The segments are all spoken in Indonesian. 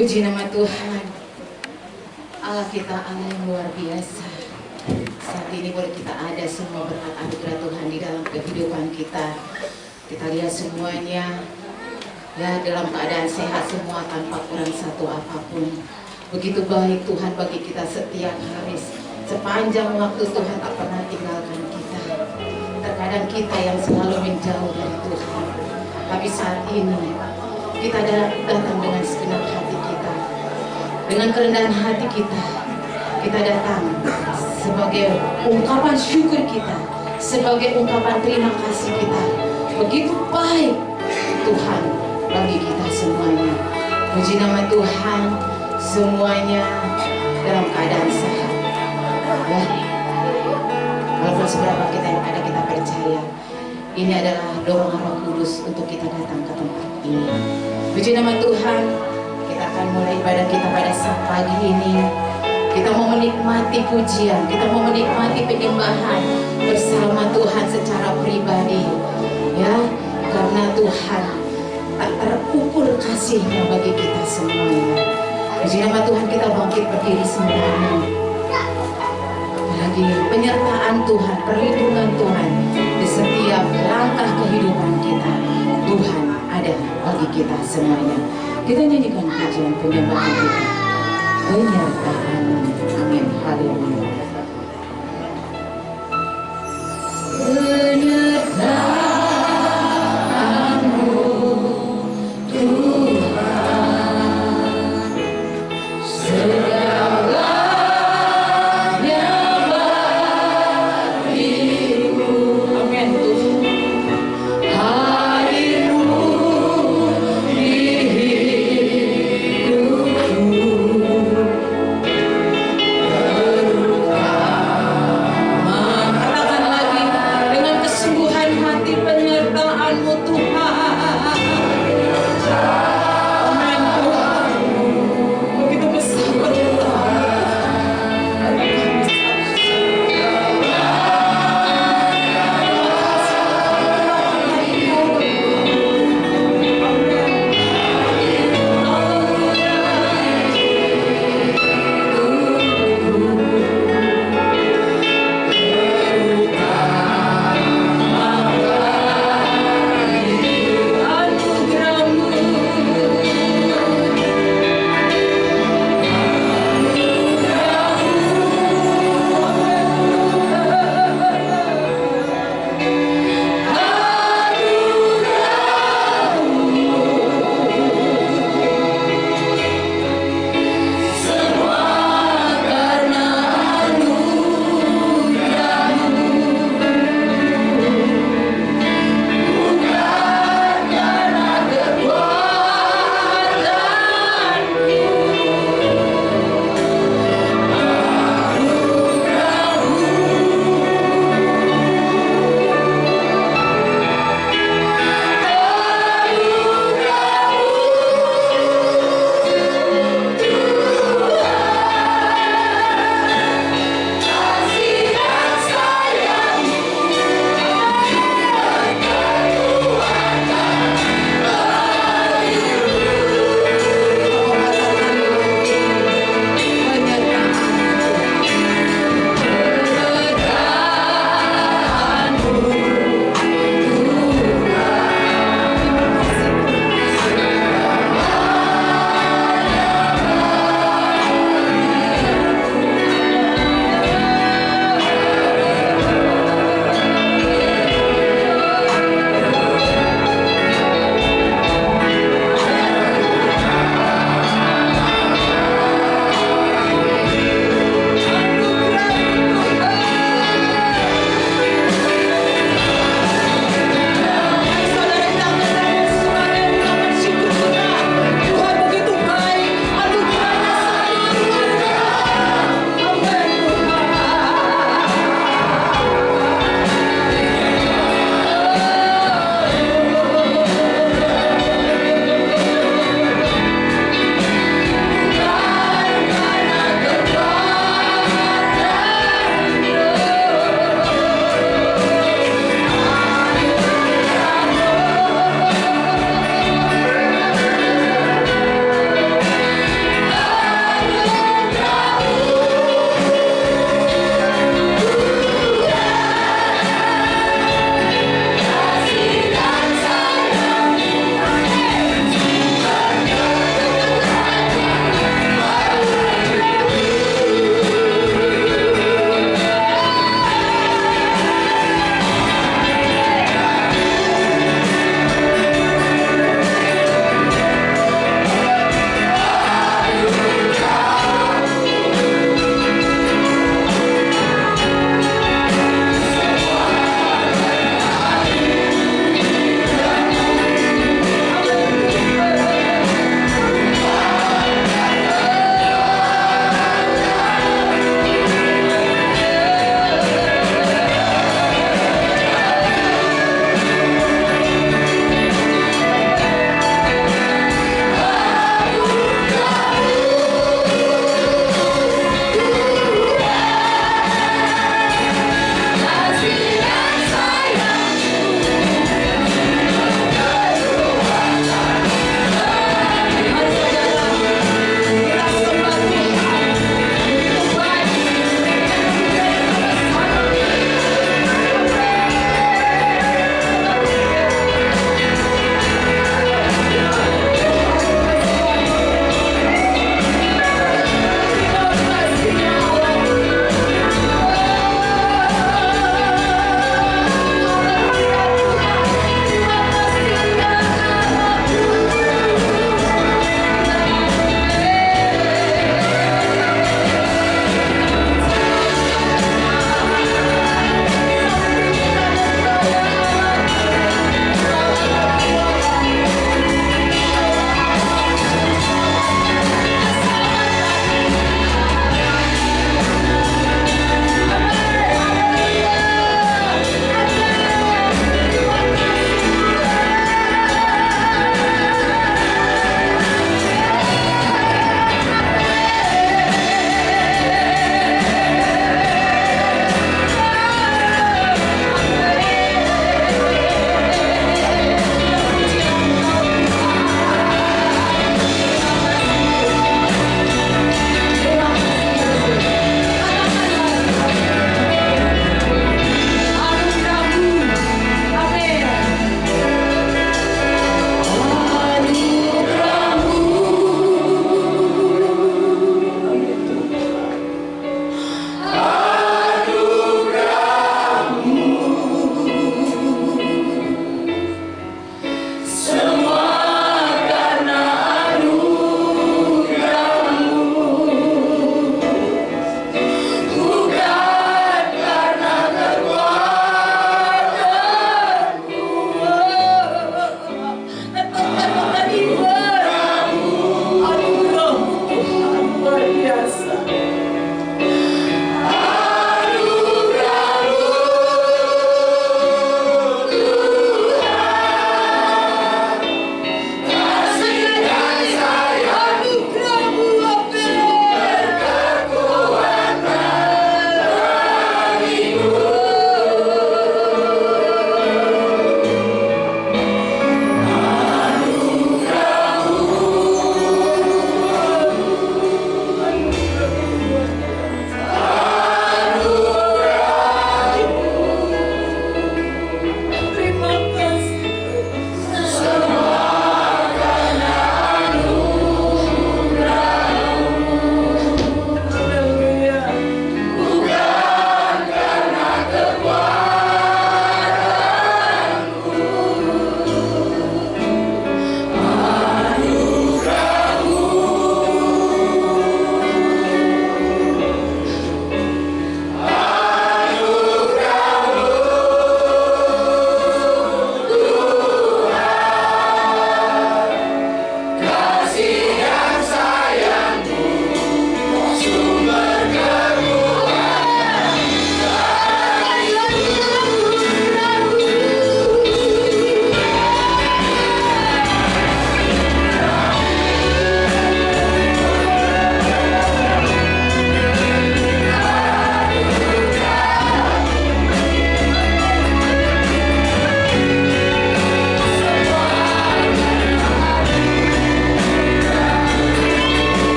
Puji nama Tuhan, Allah kita Allah yang luar biasa. Saat ini boleh kita ada semua berkat anugerah Tuhan di dalam kehidupan kita. Kita lihat semuanya ya dalam keadaan sehat semua tanpa kurang satu apapun. Begitu baik Tuhan bagi kita setiap hari. Sepanjang waktu Tuhan tak pernah tinggalkan kita. Terkadang kita yang selalu menjauh dari Tuhan. Tapi saat ini kita datang dengan segenap hati kita, dengan kerendahan hati kita. Kita datang sebagai ungkapan syukur kita, sebagai ungkapan terima kasih kita. Begitu baik Tuhan bagi kita semuanya. Puji nama Tuhan, semuanya dalam keadaan sehat. Ya, walaupun seberapa kita yang ada, kita percaya ini adalah dorongan Roh Kudus untuk kita datang ke tempat ini. Puji nama Tuhan, kita akan mulai ibadah kita pada saat pagi ini. Kita mau menikmati pujian, kita mau menikmati penyembahan bersama Tuhan secara pribadi. Ya, karena Tuhan tak terukur kasih-Nya bagi kita semuanya. Puji nama Tuhan, kita bangkit berdiri semuanya. Lagi penyertaan Tuhan, perlindungan Tuhan di setiap langkah kehidupan kita. Tuhan ada bagi kita semuanya. Kita nyanyikan pujian penyembahan kita. Penyertaan. Amin. Haleluya. Penyertaan-Mu Tuhan, segalanya bagimu. Amin Tuhan. Hadir-Mu di hidupku, terluka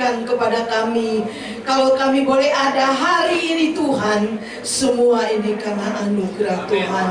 berikan kepada kami. Kalau kami boleh ada hari ini Tuhan, semua ini karena anugerah Tuhan.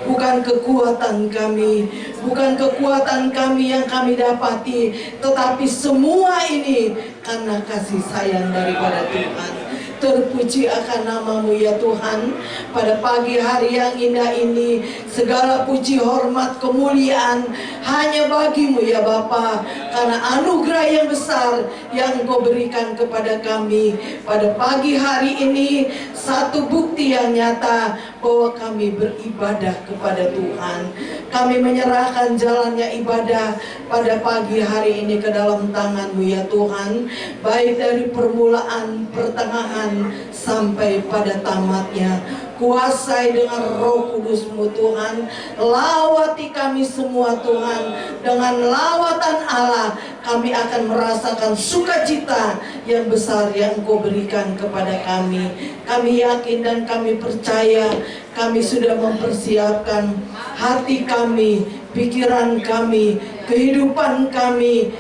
Bukan kekuatan kami, bukan kekuatan kami yang kami dapati, tetapi semua ini karena kasih sayang daripada Tuhan. Terpuji akan nama-Mu ya Tuhan. Pada pagi hari yang indah ini, segala puji, hormat, kemuliaan hanya bagi-Mu ya Bapa. Karena anugerah yang besar yang Engkau berikan kepada kami. Pada pagi hari ini, satu bukti yang nyata bahwa kami beribadah kepada Tuhan. Kami menyerahkan jalannya ibadah pada pagi hari ini ke dalam tangan-Mu ya Tuhan. Baik dari permulaan, pertengahan, sampai pada tamatnya. Kuasai dengan Roh Kudus-Mu Tuhan. Lawati kami semua Tuhan. Dengan lawatan Allah kami akan merasakan sukacita yang besar yang Engkau berikan kepada kami. Kami yakin dan kami percaya kami sudah mempersiapkan hati kami, pikiran kami, kehidupan kami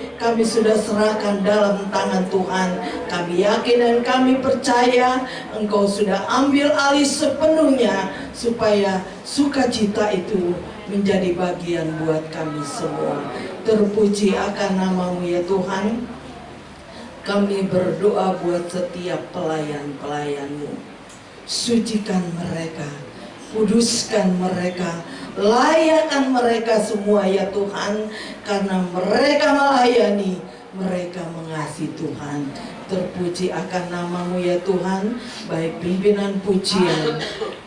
sudah serahkan dalam tangan Tuhan. Kami yakin dan kami percaya Engkau sudah ambil alih sepenuhnya, supaya sukacita itu menjadi bagian buat kami semua. Terpuji akan nama-Mu ya Tuhan. Kami berdoa buat setiap pelayan-pelayan-Mu. Sucikan mereka, kuduskan mereka, layakkan mereka semua ya Tuhan. Karena mereka melayani, mereka mengasihi Tuhan. Terpuji akan nama-Mu ya Tuhan. Baik pimpinan pujian,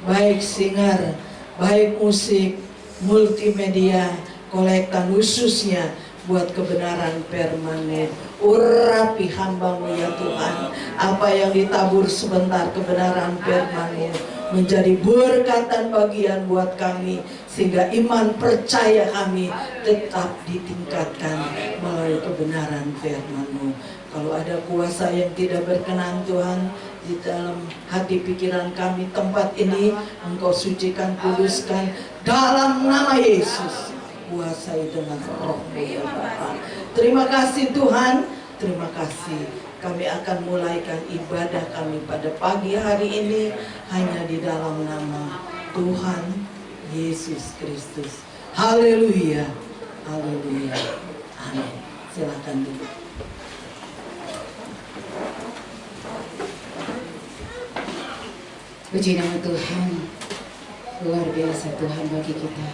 baik singer, baik musik, multimedia, kolektan khususnya buat kebenaran firman-Mu. Urapi hamba-Mu ya Tuhan. Apa yang ditabur sebentar kebenaran firman-Mu menjadi berkatan bagian buat kami, sehingga iman percaya kami tetap ditingkatkan melalui kebenaran firman-Mu. Kalau ada kuasa yang tidak berkenan Tuhan di dalam hati pikiran kami, tempat ini Engkau sucikan, kuduskan dalam nama Yesus. Kuasai dengan Roh-Mu ya Bapa. Terima kasih Tuhan, terima kasih. Kami akan mulaikan ibadah kami pada pagi hari ini hanya di dalam nama Tuhan Yesus Kristus. Haleluya, haleluya, amin. Silakan duduk. Puji nama Tuhan. Luar biasa Tuhan bagi kita.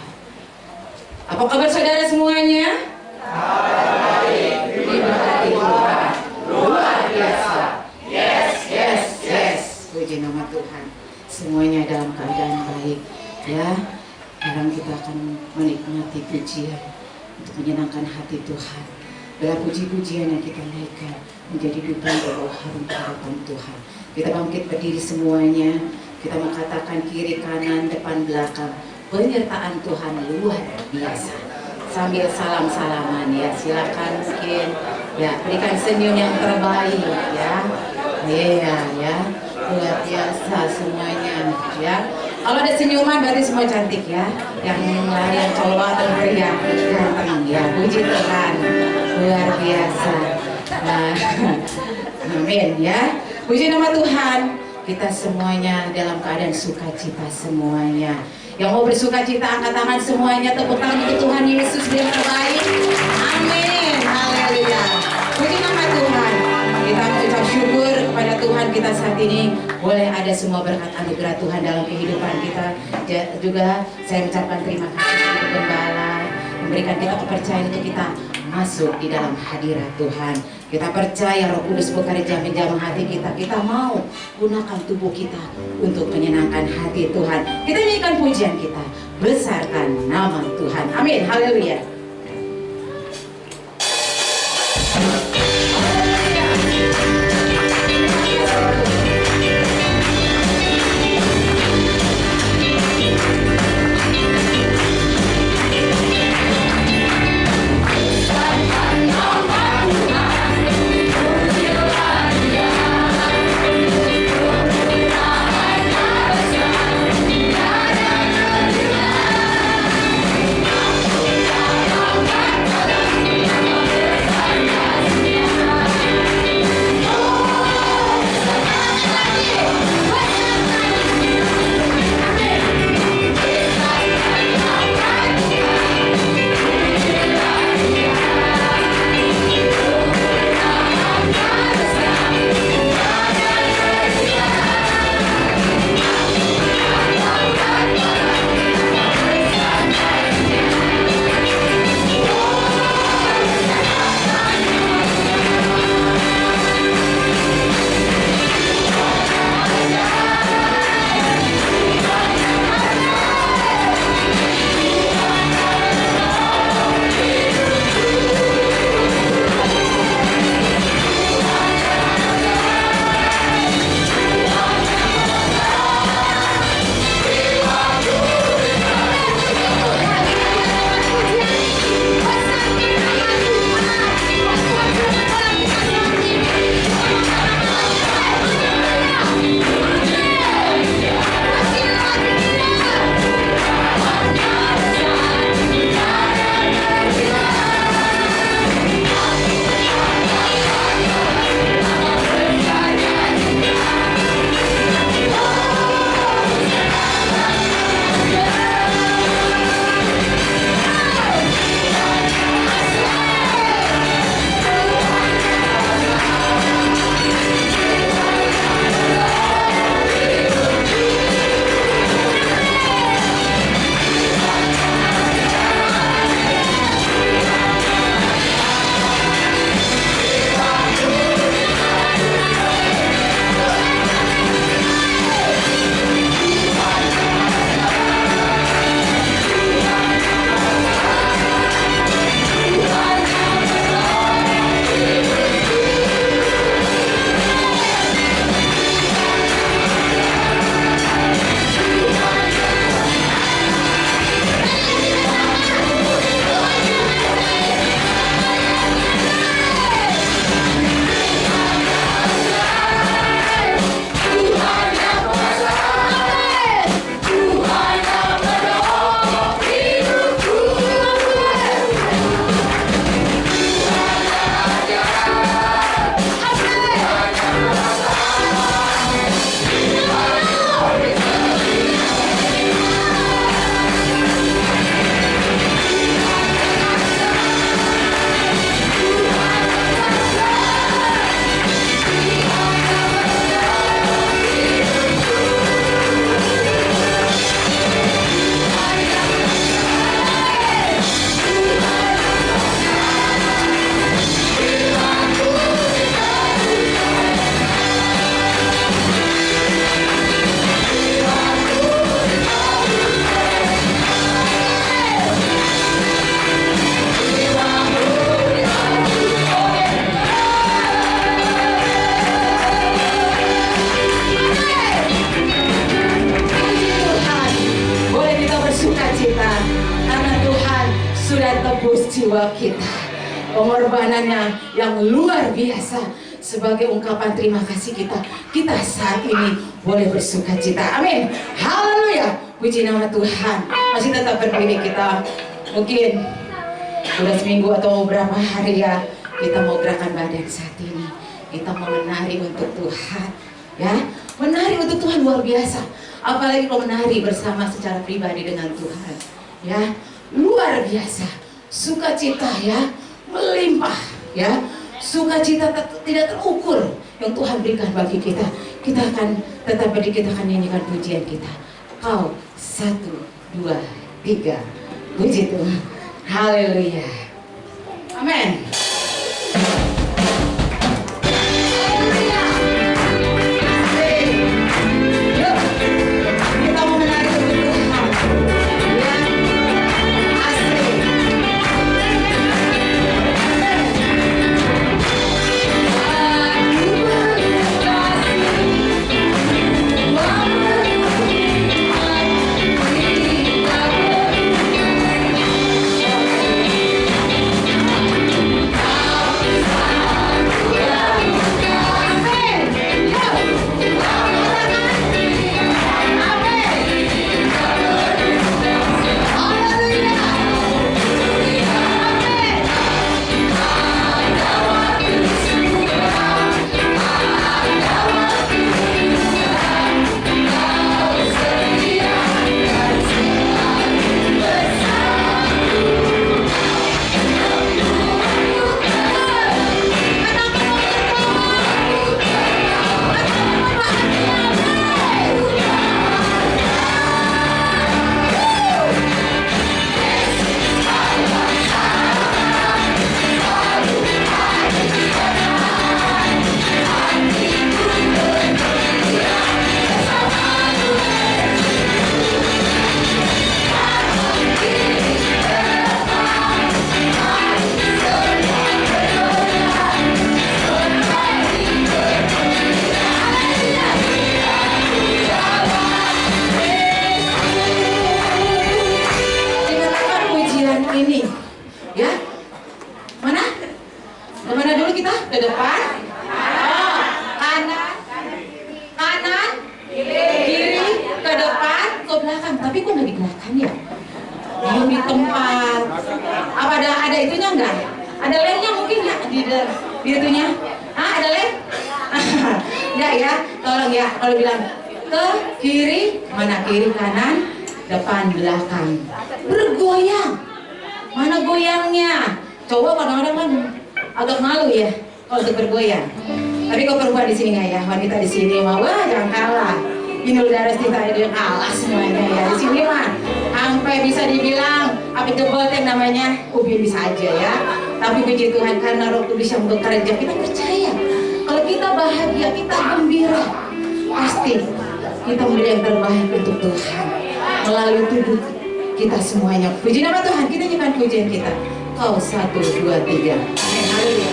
Apa kabar saudara semuanya? Baik. Diberkati Tuhan. Luar biasa. Yes. Puji nama Tuhan. Semuanya dalam keadaan baik. Ya. Sekarang kita akan menikmati pujian untuk menyenangkan hati Tuhan. Dalam puji-pujian yang kita naikkan menjadi duta berbawa harum hadapan Tuhan. Kita bangkit berdiri semuanya. Kita mengatakan kiri, kanan, depan, belakang. Penyertaan Tuhan luar biasa. Sambil salam-salaman ya, silakan mungkin ya berikan senyum yang terbaik ya. Iya ya, luar biasa semuanya ya. Kalau ada senyuman berarti semua cantik ya. Yang lain cowok atau pria ganteng ya. Puji Tuhan, luar biasa. Nah, amin ya. Puji nama Tuhan. Kita semuanya dalam keadaan sukacita semuanya. Yang mau bersukacita angkat tangan semuanya, tepuk tangan untuk Tuhan Yesus yang terbaik. Amin. Haleluya. Puji nama Tuhan. Kita mengucap syukur kepada Tuhan kita saat ini boleh ada semua berkat anugerah Tuhan dalam kehidupan kita. Juga saya mengucapkan terima kasih kepada Gembala memberikan kita kepercayaan untuk kita masuk di dalam hadirat Tuhan. Kita percaya Roh Kudus bekerja menjamah hati kita. Kita mau gunakan tubuh kita untuk menyenangkan hati Tuhan. Kita nyanyikan pujian kita, besarkan nama Tuhan. Amin. Haleluya. sudah tebus jiwa kita. Pengorbanannya yang luar biasa. Sebagai ungkapan terima kasih kita saat ini boleh bersuka cita. Amin. Haleluya. Puji nama Tuhan. Masih tetap berdiri kita. Mungkin sudah seminggu atau beberapa hari ya, kita mau gerakan badan saat ini. Kita mau menari untuk Tuhan, ya. Menari untuk Tuhan luar biasa. Apalagi kalau menari bersama secara pribadi dengan Tuhan, ya. Luar biasa. Sukacita ya, melimpah, ya. Sukacita tidak terukur yang Tuhan berikan bagi kita. Kita akan tetap berdiri, kita akan nyanyikan pujian kita. Kau 1, 2, 3. Puji Tuhan. Haleluya. Amin. Ke depan, kanan, kiri, ke depan, ke belakang. Tapi kok nggak digerakkan ya? Belum di tempat. Apa ada itunya enggak? Ada lemnya mungkin ya di itunya? Ada lem? Enggak ya? Tolong ya. Kalau bilang ke kiri, mana kiri, kanan, depan, belakang. Bergoyang. Mana goyangnya? Coba kadang-kadang kan agak malu ya kalau untuk bergoyang. Tapi kok perempuan di sini nggak ya, wanita di sini mah wah jangan kalah. Inul Daratista dia kalah semuanya ya di sini mah. Sampai bisa dibilang apa jebol yang namanya ubin bisa aja ya. Tapi puji Tuhan karena Roh Kudus yang bekerja, kita percaya kalau kita bahagia, kita gembira, pasti kita memberi yang terbaik untuk Tuhan melalui tubuh kita semuanya. Puji nama Tuhan, kita nyanyikan pujian kita. Kau 1, 2, 3. Haleluya.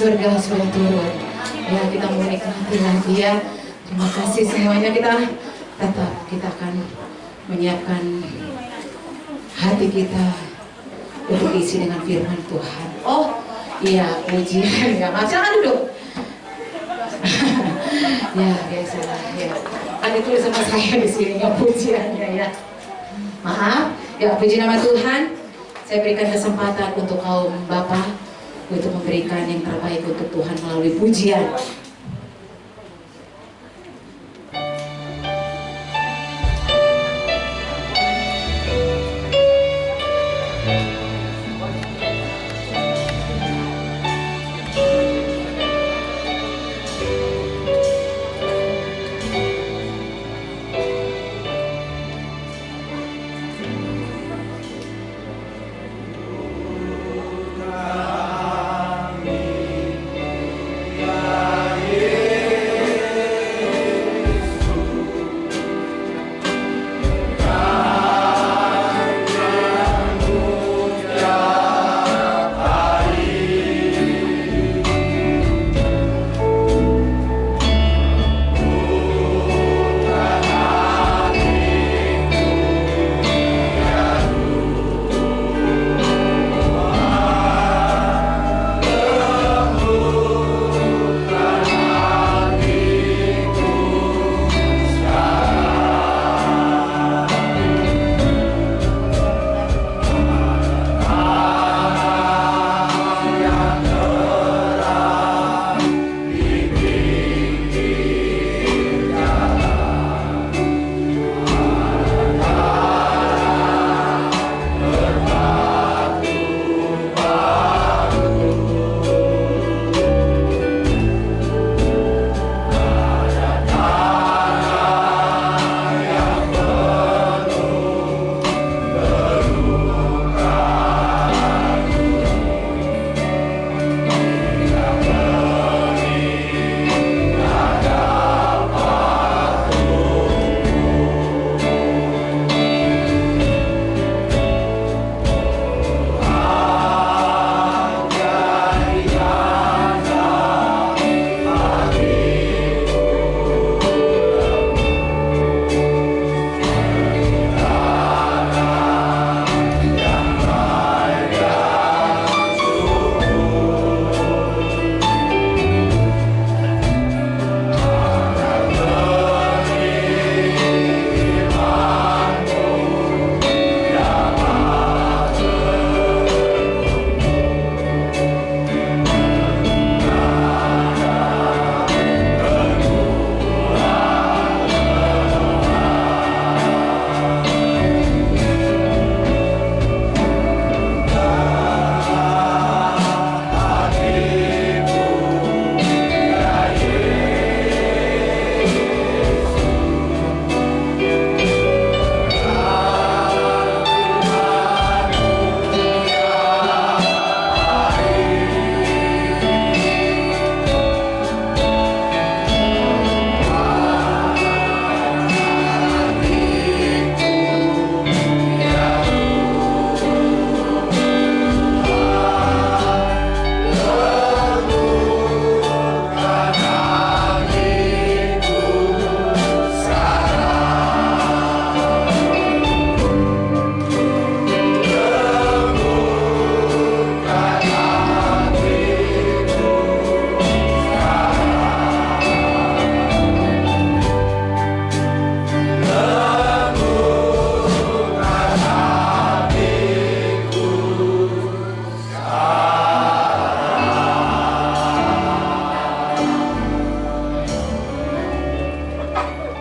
surga sudah turun. Ya, kita mau nikmati lagi ya. Terima kasih semuanya. Kita akan menyiapkan hati kita untuk diisi dengan firman Tuhan. Oh iya, pujian ya. Maaf, silakan duduk. Ya, biasalah ya. Kan ditulis sama saya di sini ya pujiannya ya. Maaf, ya puji nama Tuhan. Saya berikan kesempatan untuk kaum Bapak untuk memberikan yang terbaik untuk Tuhan melalui pujian.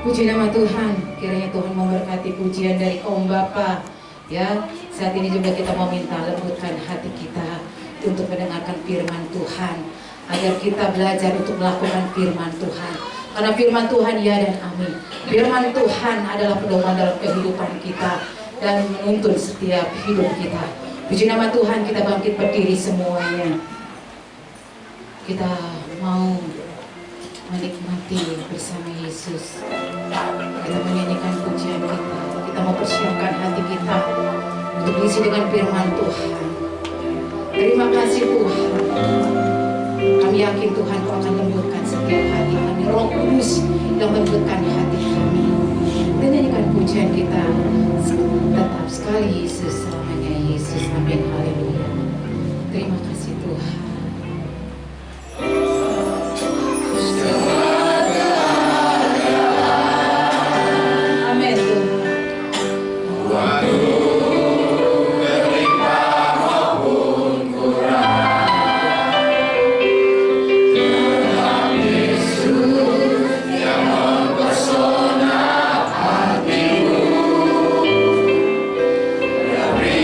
Puji nama Tuhan, kiranya Tuhan memberkati pujian dari kaum Bapa. Ya, saat ini juga kita mau minta lembutkan hati kita untuk mendengarkan firman Tuhan, agar kita belajar untuk melakukan firman Tuhan. Karena firman Tuhan ya dan amin. Firman Tuhan adalah pedoman dalam kehidupan kita dan menuntun setiap hidup kita. Puji nama Tuhan, kita bangkit berdiri semuanya. Kita mau menikmati bersama Yesus. Kita menyanyikan pujian kita. Kita mau persiapkan hati kita untuk diisi dengan firman Tuhan. Terima kasih Tuhan. Kami yakin Tuhan Kau akan lembutkan setiap hati kami. Roh Kudus yang lembutkan hati kami. Dan nyanyikan pujian kita tetap sekali Yesus, selamanya Yesus. Amin. Haleluya. Terima kasih Tuhan. Amin Tuhan. Every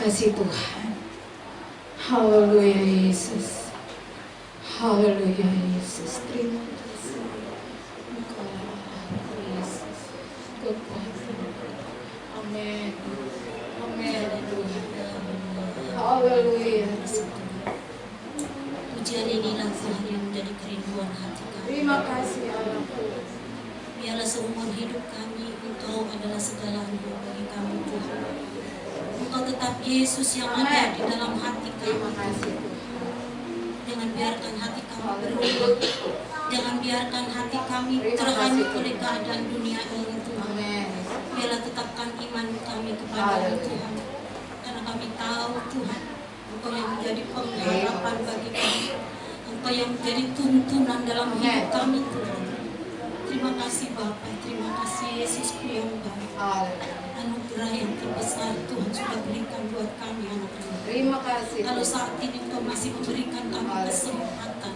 kasih Tuhan. Haleluya Yesus. Haleluya Yesus. Terima kasih. Engkau Allah Yesus. Kekuatan. Amin. Amin Tuhan. Haleluya. Pujian inilah Tuhan yang menjadi kerinduan hati kami. Terima kasih Allah. Biarlah seumur hidup kami, Engkau adalah segala-galanya bagi kami Tuhan. Engkau tetap Yesus yang ada di dalam hati Terima kami. kasih. Jangan biarkan hati kami berubah. Jangan biarkan hati kami terhanyut oleh keadaan dunia ini Tuhan. Amin. Biarlah tetapkan iman kami kepada Tuhan. Karena kami tahu Tuhan, Engkau yang menjadi pengharapan bagi kami. Engkau yang menjadi tuntunan dalam hidup kami Tuhan. Terima kasih Bapa, terima kasih Yesusku yang baik. Anugerah yang terbesar Tuhan sudah berikan buat kami anak-anak. Terima kasih. Kalau saat ini Engkau masih memberikan kami kesempatan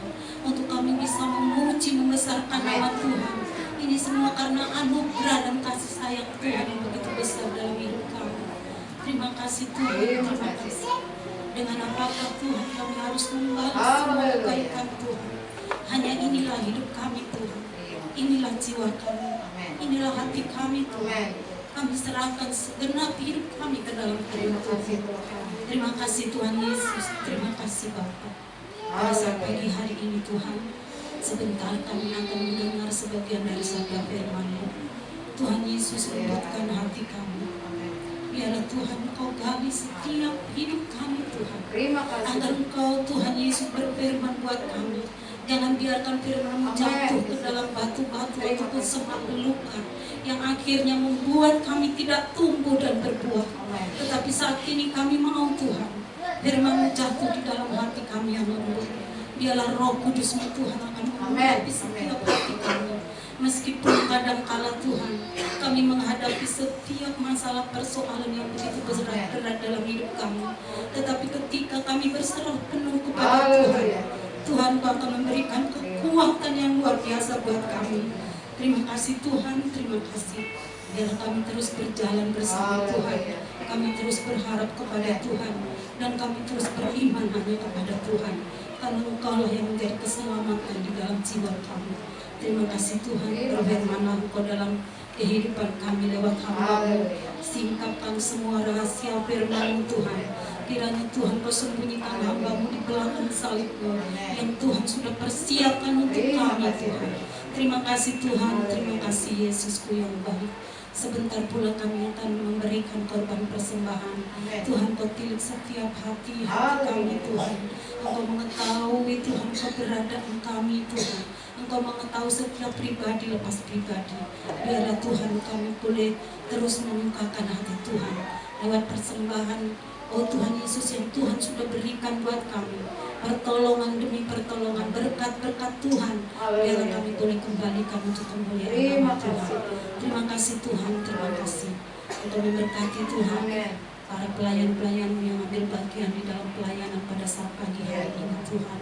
untuk kami bisa memuji, membesarkan nama Tuhan. Ini semua karena anugerah dan kasih sayang Tuhan yang begitu besar dalam hidup kami. Terima kasih Tuhan. Terima kasih. Dengan apakah Tuhan kami harus membalas semua kebaikan Tuhan. Hanya inilah hidup kami Tuhan. Inilah jiwa kami. Inilah hati kami Tuhan. Kami serahkan segenap hidup kami ke dalam Terima Tuhan. kasih Tuhan. Terima kasih Tuhan Yesus. Terima kasih Bapa. Pada saat pagi hari ini Tuhan, sebentar kami akan mendengar sebagian dari sabda firman-Mu. Tuhan Yesus lembutkan hati kami. Biarlah Tuhan Engkau gali setiap hidup kami Tuhan. Terima kasih. Agar Engkau Tuhan Yesus berfirman buat kami. Jangan biarkan firman-Mu jatuh ke dalam batu-batu ataupun semak belukar yang akhirnya membuat kami tidak tumbuh dan berbuah. Tetapi saat ini kami mau Tuhan, firman-Mu jatuh di dalam hati kami yang lembut. Biarlah Roh Kudus-Mu Tuhan akan mengurapi setiap hati kami. Meskipun kadang-kala Tuhan, kami menghadapi setiap masalah persoalan yang begitu berat dalam hidup kami. Tetapi ketika kami berserah penuh kepada Tuhan, Tuhan akan memberikan kekuatan yang luar biasa buat kami. Terima kasih Tuhan, terima kasih. Biar kami terus berjalan bersama Tuhan. Kami terus berharap kepada Tuhan. Dan kami terus beriman hanya kepada Tuhan. Karena Engkau yang menjadi keselamatan di dalam jiwa kami. Terima kasih Tuhan, berfirman-Lah Engkau dalam kehidupan kami lewat hamba-Mu. Singkapkan semua rahasia firman-Mu Tuhan. Kiranya Tuhan Kau sembunyikan hamba-Mu di belakang salib-Mu yang Tuhan sudah persiapkan untuk kami Tuhan. Terima kasih Tuhan, terima kasih Yesusku yang baik. Sebentar pula kami akan memberikan korban persembahan. Tuhan Kau tilik setiap hati kami Tuhan. Engkau mengetahui Tuhan keberadaan kami Tuhan. Engkau mengetahui setiap pribadi lepas pribadi. Biarlah Tuhan kami boleh terus menyukakan hati Tuhan lewat persembahan. Oh Tuhan Yesus yang Tuhan sudah berikan buat kami. Pertolongan demi pertolongan, berkat-berkat Tuhan. Biarlah kami boleh kembalikan untuk kemuliaan nama Tuhan. Terima kasih Tuhan, terima kasih. Untuk memberkati Tuhan para pelayan-pelayan-Mu yang ambil bagian di dalam pelayanan pada saat pagi hari ini Tuhan.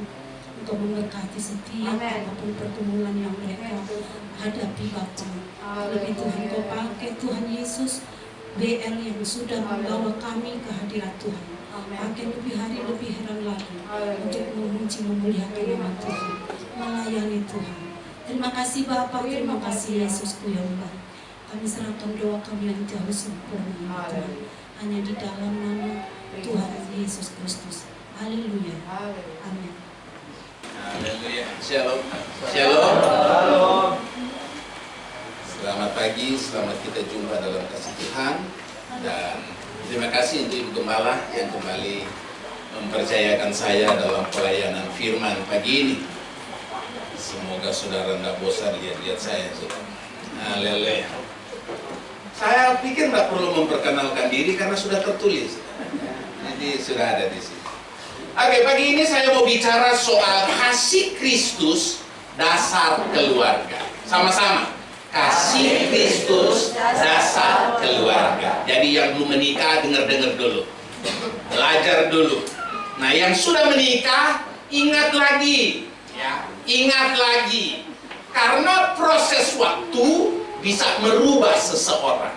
Untuk memberkati setiap apapun pergumulan yang mereka hadapi Bapa. Lebih Tuhan Kau pakai Tuhan Yesus BL yang sudah membawa kami ke hadirat Tuhan. Makin lebih hari lebih heran lagi untuk memuji memuliakan nama Tuhan, melayani Tuhan. Terima kasih Bapa, terima kasih Yesusku yang baik. Kami serahkan doa kami yang jauh sempurna ya Tuhan. Hanya di dalam nama Tuhan Yesus Kristus. Haleluya. Amin. Haleluya. Shalom. Shalom. Selamat pagi, selamat kita jumpa dalam kasih Tuhan. Dan terima kasih untuk Ibu Gembala yang kembali mempercayakan saya dalam pelayanan firman pagi ini. Semoga saudara tidak bosan lihat-lihat saya. Haleluya. Saya pikir tidak perlu memperkenalkan diri karena sudah tertulis. Jadi sudah ada di sini. Oke, pagi ini saya mau bicara soal kasih Kristus dasar keluarga. Sama-sama. Kasih Kristus dasar keluarga. Jadi yang belum menikah dengar-dengar dulu. Belajar dulu. Nah, yang sudah menikah ingat lagi, ya. Ingat lagi. Karena proses waktu bisa merubah seseorang.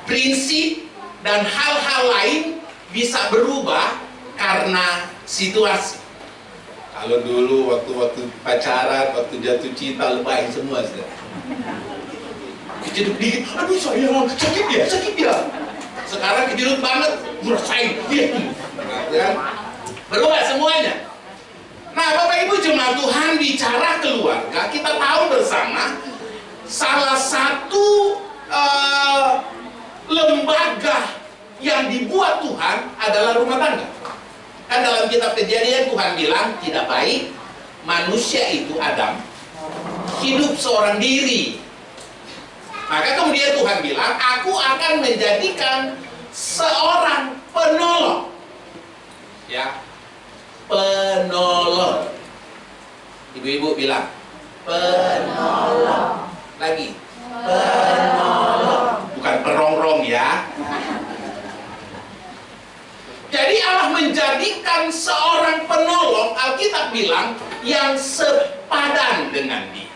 Prinsip dan hal-hal lain bisa berubah karena situasi. Kalau dulu waktu pacaran, waktu jatuh cinta, lebay semua sudah. Kejedut dikit, aduh sayang, sakit ya. Sekarang kejedut banget, ngerasain, kan? Berubah semuanya. Nah, Bapak Ibu jemaat Tuhan, bicara keluarga, kita tahu bersama salah satu lembaga yang dibuat Tuhan adalah rumah tangga. Kan dalam kitab Kejadian Tuhan bilang tidak baik manusia itu Adam hidup seorang diri. Maka kemudian Tuhan bilang, aku akan menjadikan seorang penolong. Ya, penolong. Ibu-ibu bilang penolong. Lagi penolong, bukan perongrong ya. Jadi Allah menjadikan seorang penolong, Alkitab bilang, yang sepadan dengan dia.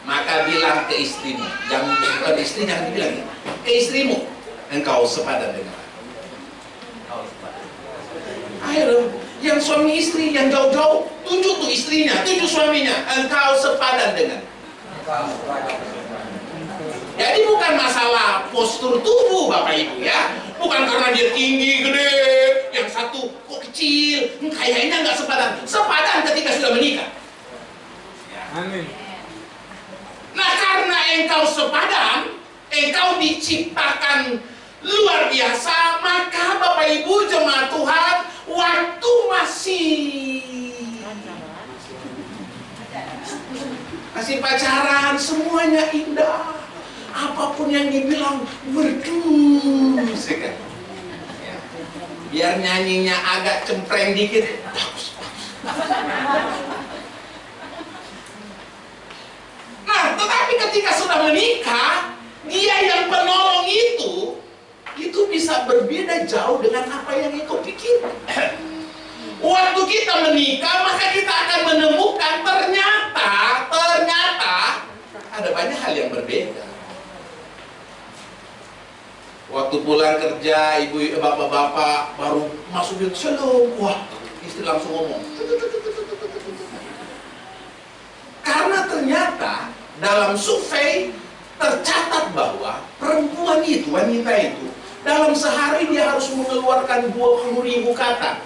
Maka bilang ke istrimu, jangan bukan istri, jangan dibilang ke istrimu, engkau sepadan dengan aku. Ayo, yang suami istri yang jauh-jauh, tunjuk tuh istrinya, tunjuk suaminya, engkau sepadan dengan. Jadi bukan masalah postur tubuh Bapak Ibu ya, bukan karena dia tinggi gede, yang satu kok kecil, kayaknya nggak sepadan. Sepadan ketika sudah menikah. Amin. Nah, karena engkau sepadan, engkau diciptakan luar biasa, maka Bapak Ibu jemaat Tuhan, waktu masih pacaran, semuanya indah. Apapun yang dibilang merdu sekali. Ya. Biar nyanyinya agak cempreng dikit, bagus. Nah, tetapi ketika sudah menikah, dia yang penolong itu bisa berbeda jauh dengan apa yang engkau pikir. Waktu kita menikah, maka kita akan menemukan ternyata ada banyak hal yang berbeda. Waktu pulang kerja, ibu, bapak-bapak baru masukin shalom, wah, istri langsung ngomong. Karena ternyata dalam survei tercatat bahwa perempuan itu, wanita itu, dalam sehari dia harus mengeluarkan 20.000 kata.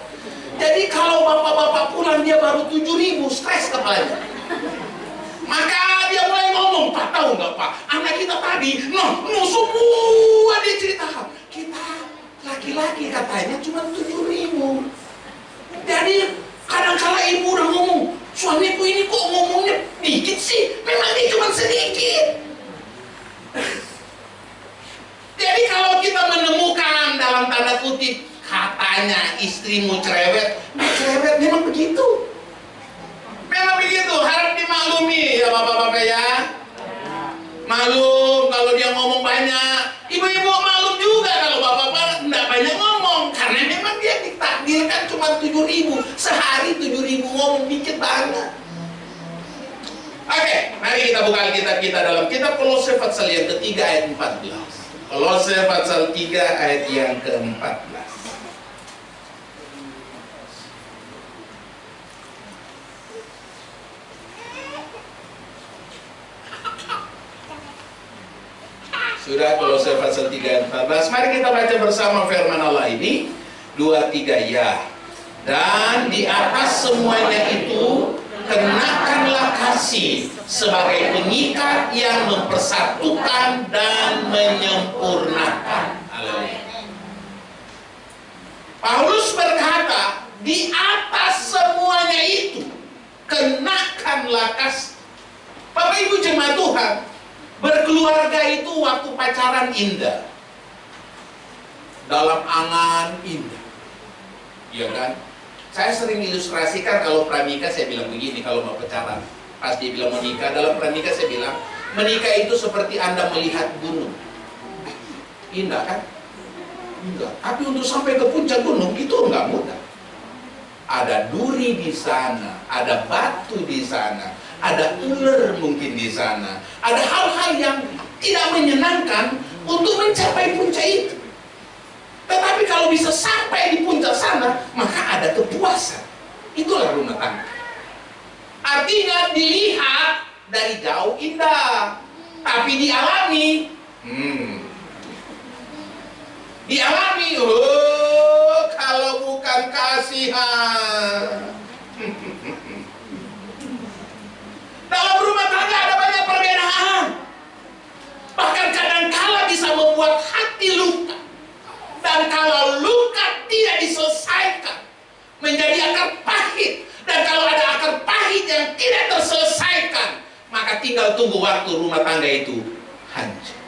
Jadi kalau bapak-bapak pulang dia baru 7.000, stres kepalanya. Maka dia mulai ngomong, Pak, tahu nggak Pak, anak kita tadi, semua dia ceritakan. Kita laki-laki katanya cuma 7.000. Jadi kadang-kala ibu udah ngomong, suamiku ini kok ngomongnya dikit sih, memang dia cuma sedikit. Jadi kalau kita menemukan dalam tanda kutip, katanya istrimu cerewet, cerewet memang begitu. Memang begitu, harap dimaklumi ya bapak-bapak ya. Maklum kalau dia ngomong banyak. Ibu-ibu maklum juga kalau bapak-bapak enggak banyak ngomong. Karena memang dia ditakdirkan cuma 7.000. Sehari 7.000 ngomong, dikit banget. Oke, mari kita buka Alkitab kita dalam kitab Kolose pasal yang ketiga ayat 14. Kolose pasal 3 ayat yang ke-14. Sudah, Kolose pasal 3 ayat 14. Mari kita baca bersama firman Allah ini. 2, 3 ya. Dan di atas semuanya itu kenakanlah kasih sebagai pengikat yang mempersatukan dan menyempurnakan. Haleluya. Paulus berkata, di atas semuanya itu kenakanlah kasih. Bapak Ibu jemaat Tuhan, berkeluarga itu waktu pacaran indah, dalam angan indah, iya kan? Saya sering ilustrasikan kalau pranikah, saya bilang begini kalau mau pacaran. Pas dia bilang mau nikah, dalam pranikah saya bilang, menikah itu seperti Anda melihat gunung. Indah kan? Indah. Tapi untuk sampai ke puncak gunung itu enggak mudah. Ada duri di sana, ada batu di sana, ada ular mungkin di sana, ada hal-hal yang tidak menyenangkan untuk mencapai puncak itu. Tetapi kalau bisa sampai di puncak sana, maka ada kepuasan. Itulah rumah tangga. Artinya dilihat dari jauh indah, tapi dialami. Dialami, kalau bukan kasihan. Dalam rumah tangga ada banyak perbedaan. Bahkan kadang-kala bisa membuat hati luka. Dan kalau luka tidak diselesaikan, menjadi akar pahit. Dan kalau ada akar pahit yang tidak terselesaikan, maka tinggal tunggu waktu rumah tangga itu hancur.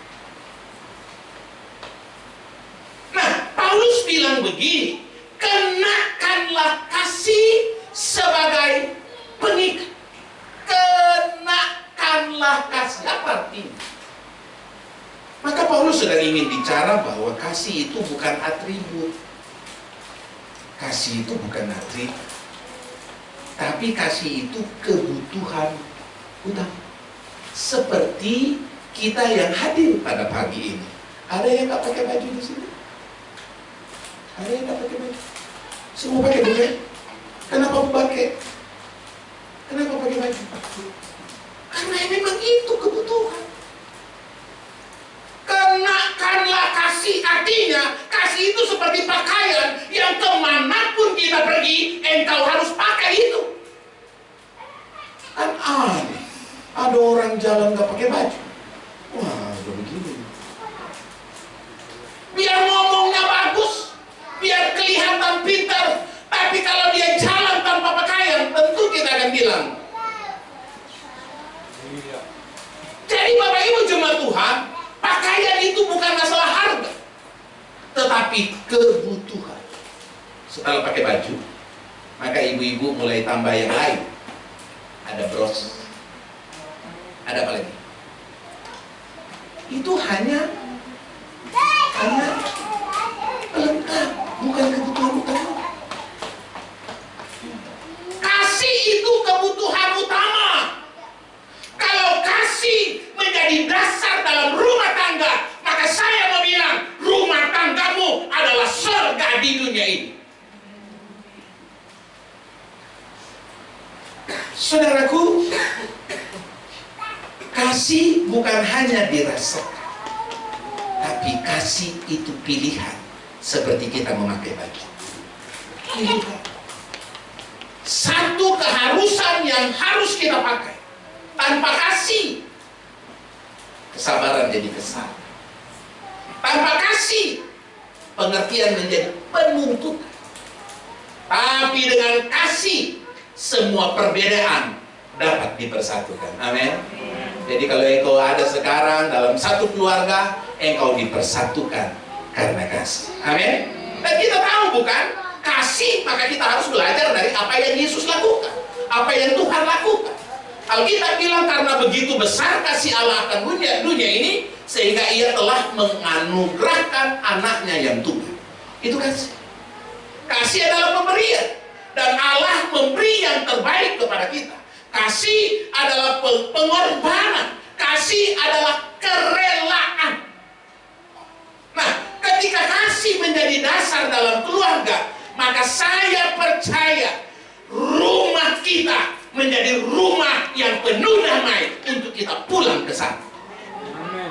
Nah, Paulus bilang begini, kenakanlah kasih sebagai pengikat. Kenakanlah kasih. Apa artinya? Maka Paulus sedang ingin bicara bahwa kasih itu bukan atribut. Kasih itu bukan atribut. Tapi kasih itu kebutuhan utama. Seperti kita yang hadir pada pagi ini. Ada yang nggak pakai baju di sini? Ada yang nggak pakai baju? Semua pakai baju? Kenapa pakai? Kenapa pakai baju? Karena memang itu kebutuhan. Kenakanlah kasih, artinya kasih itu seperti pakaian yang kemanapun kita pergi, engkau harus pakai itu. Kan aneh, ada orang jalan nggak pakai baju. Wah, udah begini. Biar ngomongnya bagus, biar kelihatan pintar, tapi kalau dia jalan tanpa pakaian, tentu kita akan bilang. Jadi Bapak Ibu jemaat Tuhan, pakaian itu bukan masalah harga, tetapi kebutuhan. Setelah pakai baju, maka ibu-ibu mulai tambah yang lain. Ada bros, ada apa lagi? Itu hanya pelengkap, bukan kebutuhan utama. Kasih itu kebutuhan utama. Kalau kasih menjadi dasar dalam rumah tangga, maka saya mau bilang, rumah tanggamu adalah surga di dunia ini. Saudaraku, kasih bukan hanya dirasakan, tapi kasih itu pilihan, seperti kita memakai baju. Satu keharusan yang harus kita pakai. Tanpa kasih, kesabaran jadi kesal. Tanpa kasih, pengertian menjadi penuntutan. Tapi dengan kasih, semua perbedaan dapat dipersatukan. Amin. Jadi kalau engkau ada sekarang dalam satu keluarga, engkau dipersatukan karena kasih. Amin. Dan kita tahu bukan, kasih maka kita harus belajar dari apa yang Yesus lakukan, apa yang Tuhan lakukan. Alkitab bilang karena begitu besar kasih Allah akan dunia ini, sehingga ia telah menganugerahkan anaknya yang tunggal. Itu kasih. Kasih adalah pemberian. Dan Allah memberi yang terbaik kepada kita. Kasih adalah pengorbanan. Kasih adalah kerelaan. Nah, ketika kasih menjadi dasar dalam keluarga, maka saya percaya rumah kita menjadi rumah yang penuh damai untuk kita pulang ke sana.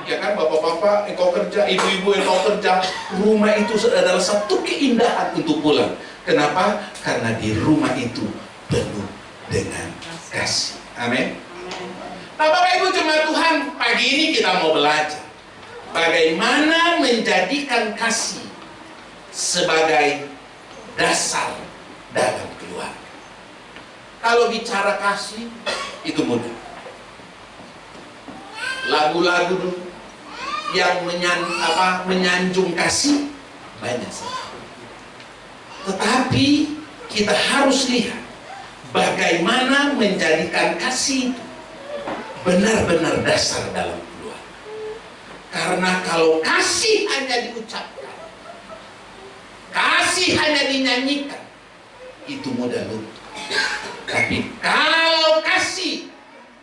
Ya kan, bapak-bapak engkau kerja, ibu-ibu engkau kerja, rumah itu adalah satu keindahan untuk pulang. Kenapa? Karena di rumah itu penuh dengan kasih. Amin. Nah, Bapak Ibu jemaat Tuhan, pagi ini kita mau belajar bagaimana menjadikan kasih sebagai dasar dalam keluarga. Kalau bicara kasih, itu mudah. Lagu-lagu dulu yang menyanjung kasih banyak sekali. Tetapi kita harus lihat bagaimana menjadikan kasih itu benar-benar dasar dalam keluarga. Karena kalau kasih hanya diucapkan, kasih hanya dinyanyikan, itu mudah luntur. Tapi kalau kasih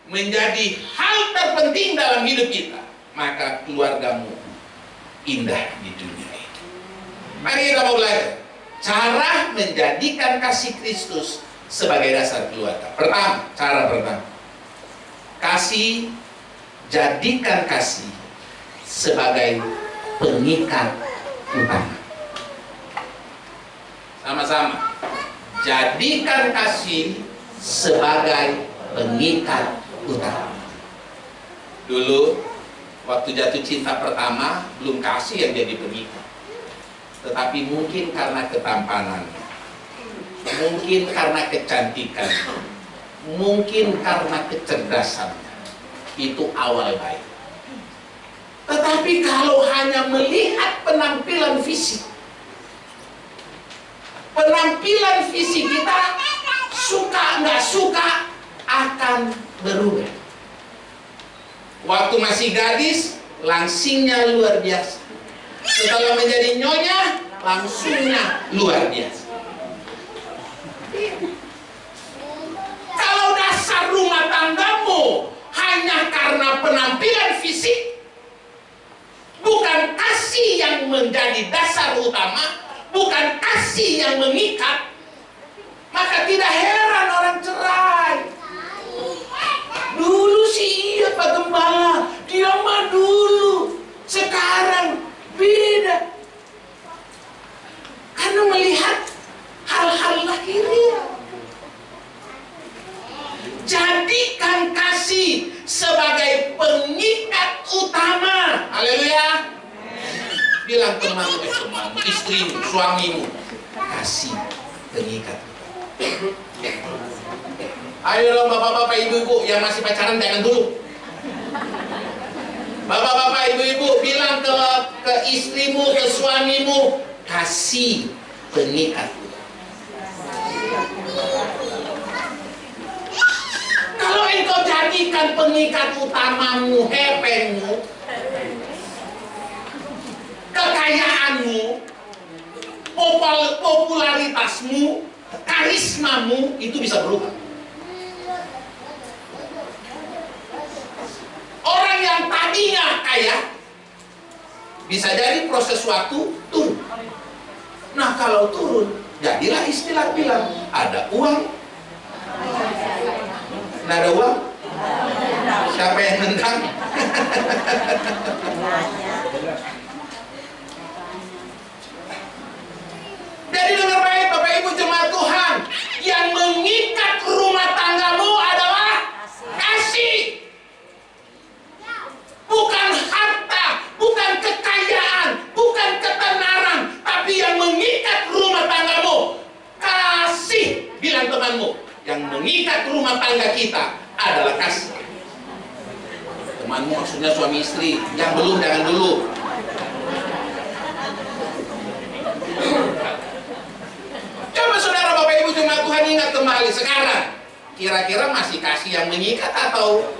menjadi hal terpenting dalam hidup kita, maka keluargamu indah di dunia ini. Mari kita mau belajar cara menjadikan kasih Kristus sebagai dasar keluarga. Pertama, cara pertama, jadikan kasih sebagai pengikat utama. Sama-sama, jadikan kasih sebagai pengikat utama. Dulu waktu jatuh cinta pertama, belum kasih yang jadi pengikat, tetapi mungkin karena ketampanan, mungkin karena kecantikan, mungkin karena kecerdasan, itu awal baik. Tetapi kalau hanya melihat penampilan fisik kita, suka nggak suka akan berubah. Waktu masih gadis, langsingnya luar biasa. Setelah menjadi nyonya, langsungnya luar biasa. Kalau dasar rumah tanggamu hanya karena penampilan fisik, bukan kasih yang menjadi dasar utama, bukan kasih yang mengikat, maka tidak heran orang cerai. Dulu sih iya Pak Gembala, dia mah dulu, sekarang beda. Karena melihat hal-hal lahiriah. Jadikan kasih sebagai pengikat utama. Haleluya. Bilang temanmu, istrimu, suamimu, kasih pengikat. Ayo dong bapak-bapak, ibu-ibu yang masih pacaran jangan dulu. Bapak-bapak, ibu-ibu bilang ke istrimu, ke suamimu, kasih pengikat. Kalau engkau jadikan pengikat utamamu, hepengmu, kekayaanmu, popularitasmu, karismamu, itu bisa berubah. Orang yang tadinya kaya, bisa jadi proses waktu turun. Nah kalau turun, jadilah istilah bilang, ada uang, nggak ada uang, siapa yang nendang? Jadi dengar baik Bapak Ibu jemaat Tuhan, yang mengikat rumah tanggamu adalah kasih. Bukan harta, bukan kekayaan, bukan ketenaran, tapi yang mengikat rumah tanggamu, kasih. Bilang temanmu, yang mengikat rumah tangga kita adalah kasih. Temanmu maksudnya suami istri, yang belum jangan dulu. Coba saudara Bapak Ibu jemaat Tuhan ingat kembali sekarang, kira-kira masih kasih yang mengikat atau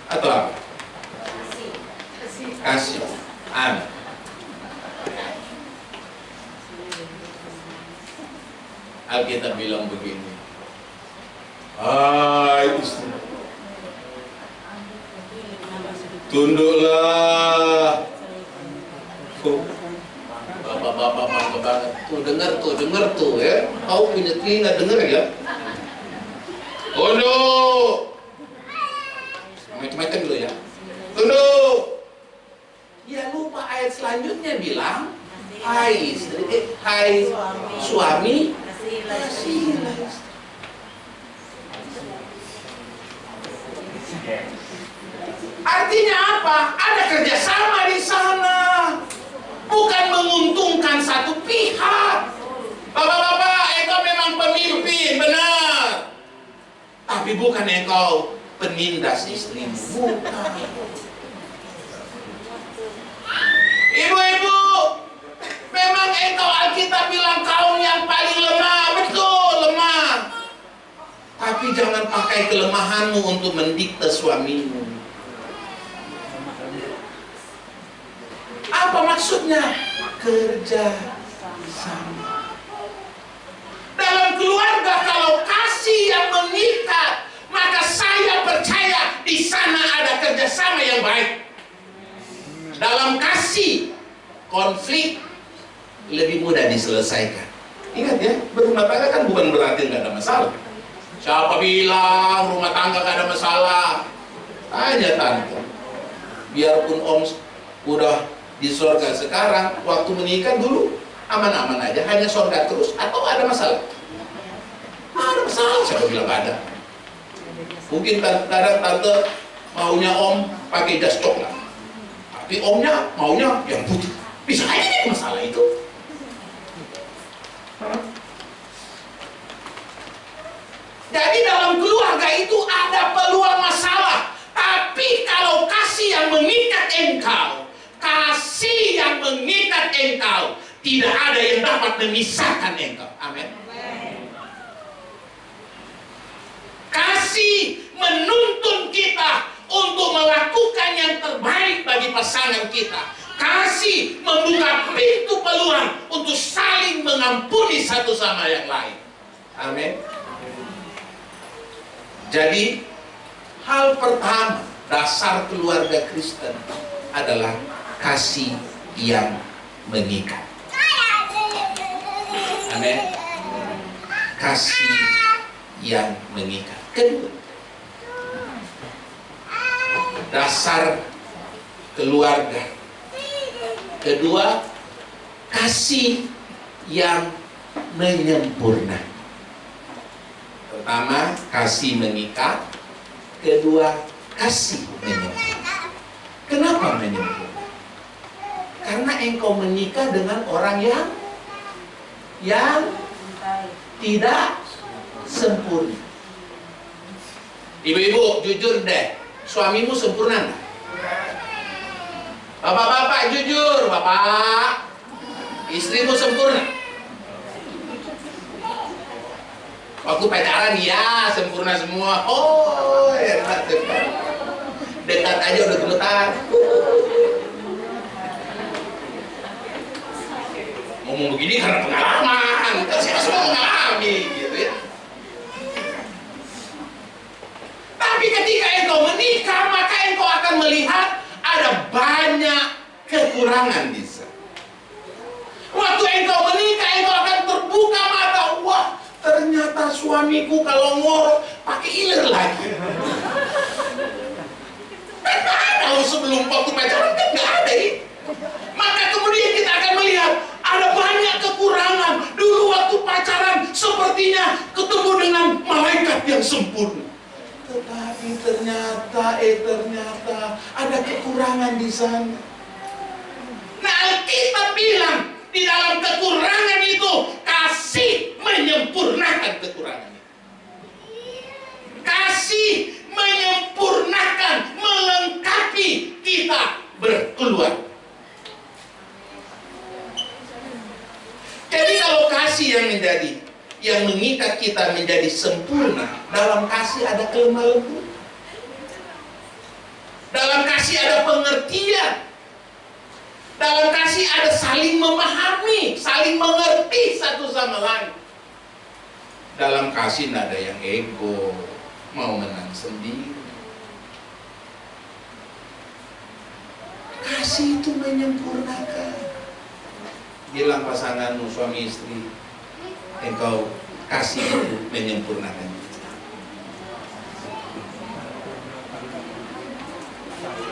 apa? Kasih. Amin. Alkitab bilang begini, hai istri, tunduklah. Bapak-bapak bangga banget. Tuh dengar tuh ya. Kau punya telinga dengar ya. Tunduk. Macam-macam dulu ya. Tunduk. Ya lupa ayat selanjutnya bilang, hai istri, hai suami, kasihlah istri. Artinya apa? Ada kerjasama di sana. Bukan menguntungkan satu pihak. Bapak-bapak, engkau memang pemimpin, benar. Tapi bukan engkau penindas istrimu. Bukan. Ibu-ibu, memang engkau Alkitab bilang kaum yang paling lemah. Betul, lemah. Tapi jangan pakai kelemahanmu untuk mendikte suamimu. Apa maksudnya? Kerja sama. Dalam keluarga kalau kasih yang mengikat, maka saya percaya di sana ada kerjasama yang baik. Dalam kasih konflik lebih mudah diselesaikan. Ingat ya, berumah tangga kan bukan berarti nggak ada masalah. Siapa bilang rumah tangga nggak ada masalah? Tanya tante. Biarpun om udah di surga sekarang, waktu menikah dulu aman-aman aja, hanya surga terus, atau ada masalah? Ada masalah, siapa bilang nggak ada? Mungkin kadang tante maunya om pakai jas coklat, tapi omnya maunya yang putih. Bisa aja nih masalah itu. Jadi dalam keluarga itu ada peluang masalah. Tapi kalau kasih yang mengikat engkau, kasih yang mengikat engkau, tidak ada yang dapat memisahkan engkau. Amin. Kasih menuntun kita untuk melakukan yang terbaik bagi pasangan kita. Kasih membuka pintu peluang untuk saling mengampuni satu sama yang lain. Amin. Jadi hal pertama dasar keluarga Kristen adalah kasih yang mengikat. Amin. Kasih yang mengikat. Kedua, dasar keluarga. Kedua, kasih yang menyempurnakan. Pertama, kasih mengikat. Kedua, kasih menyempurnakan. Kenapa menyempurnakan? Karena engkau menikah dengan orang yang tidak sempurna. Ibu-ibu, jujur deh, suamimu sempurna nggak? Bapak-bapak jujur, bapak, istrimu sempurna? Waktu pacaran ya sempurna semua. Oh enak dekat, dekat aja udah gemetar. Ngomong begini karena pengalaman, kan saya semua mengalami gitu ya. Tapi ketika engkau menikah, maka engkau akan melihat ada banyak kekurangan di sana. Waktu engkau menikah, engkau akan terbuka mata. Wah, ternyata suamiku kalau ngorok pakai iler lagi. Kan nggak ada sebelum waktu pacaran, kan nggak ada ini. Maka kemudian kita akan melihat ada banyak kekurangan. Dulu waktu pacaran sepertinya ketemu dengan malaikat yang sempurna. Tetapi ternyata ada kekurangan di sana. Nah, Alkitab bilang di dalam kekurangan itu kasih menyempurnakan kekurangan itu. Kasih menyempurnakan, melengkapi kita berkeluarga. Jadi kalau kasih yang mengikat kita menjadi sempurna, dalam kasih ada kelemah lembut. Dalam kasih ada pengertian. Dalam kasih ada saling memahami, saling mengerti satu sama lain. Dalam kasih tidak ada yang ego, mau menang sendiri. Kasih itu menyempurnakan. Bilang pasanganmu, suami istri, engkau kasih itu menyempurnakan.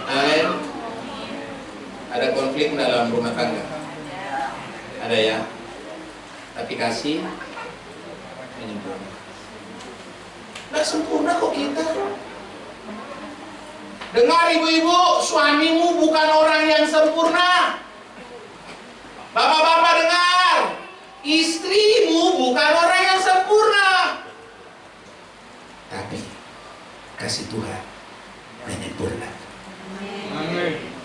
Amin. Ada konflik dalam rumah tangga? Ada ya. Tapi kasih menyempurnakan. Nggak sempurna kok kita. Dengar ibu-ibu, suamimu bukan orang yang sempurna. Bapak-bapak dengar, istrimu bukan orang yang sempurna. Tapi kasih Tuhan menyempurnakan. Amin.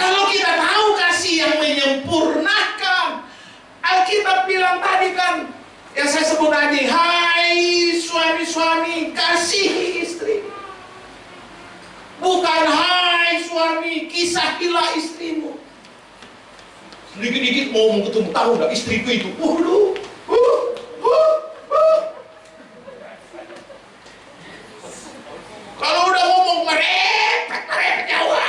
Kalau kita tahu kasih yang menyempurnakan, Alkitab bilang tadi kan, yang saya sebut tadi, hai suami-suami, kasihi istri. Bukan hai suami, kisahilah istrimu. Sedikit-dikit mau ketemu, tahu nggak istriku itu? Kalau udah ngomong merepet jauh.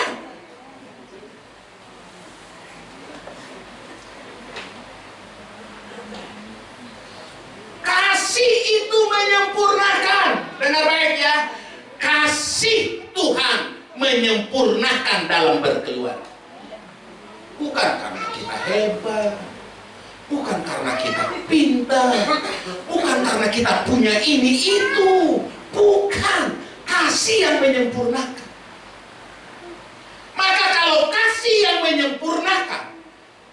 kesempurnaan dalam berkeluarga. Bukan karena kita hebat, bukan karena kita pintar, bukan karena kita punya ini itu, bukan. Kasih yang menyempurnakan. Maka kalau kasih yang menyempurnakan,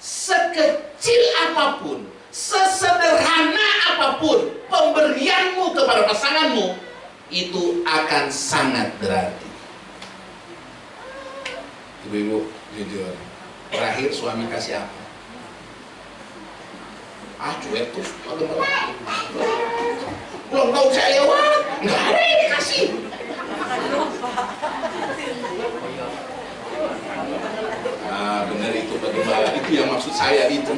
sekecil apapun, sesederhana apapun pemberianmu kepada pasanganmu, itu akan sangat berarti. Ibu-ibu, jujur, terakhir suami kasih apa? Cuek tuh, ulang tahun saya lewat, nggak ada yang dikasih. Benar itu bagaimana? Itu yang maksud saya itu.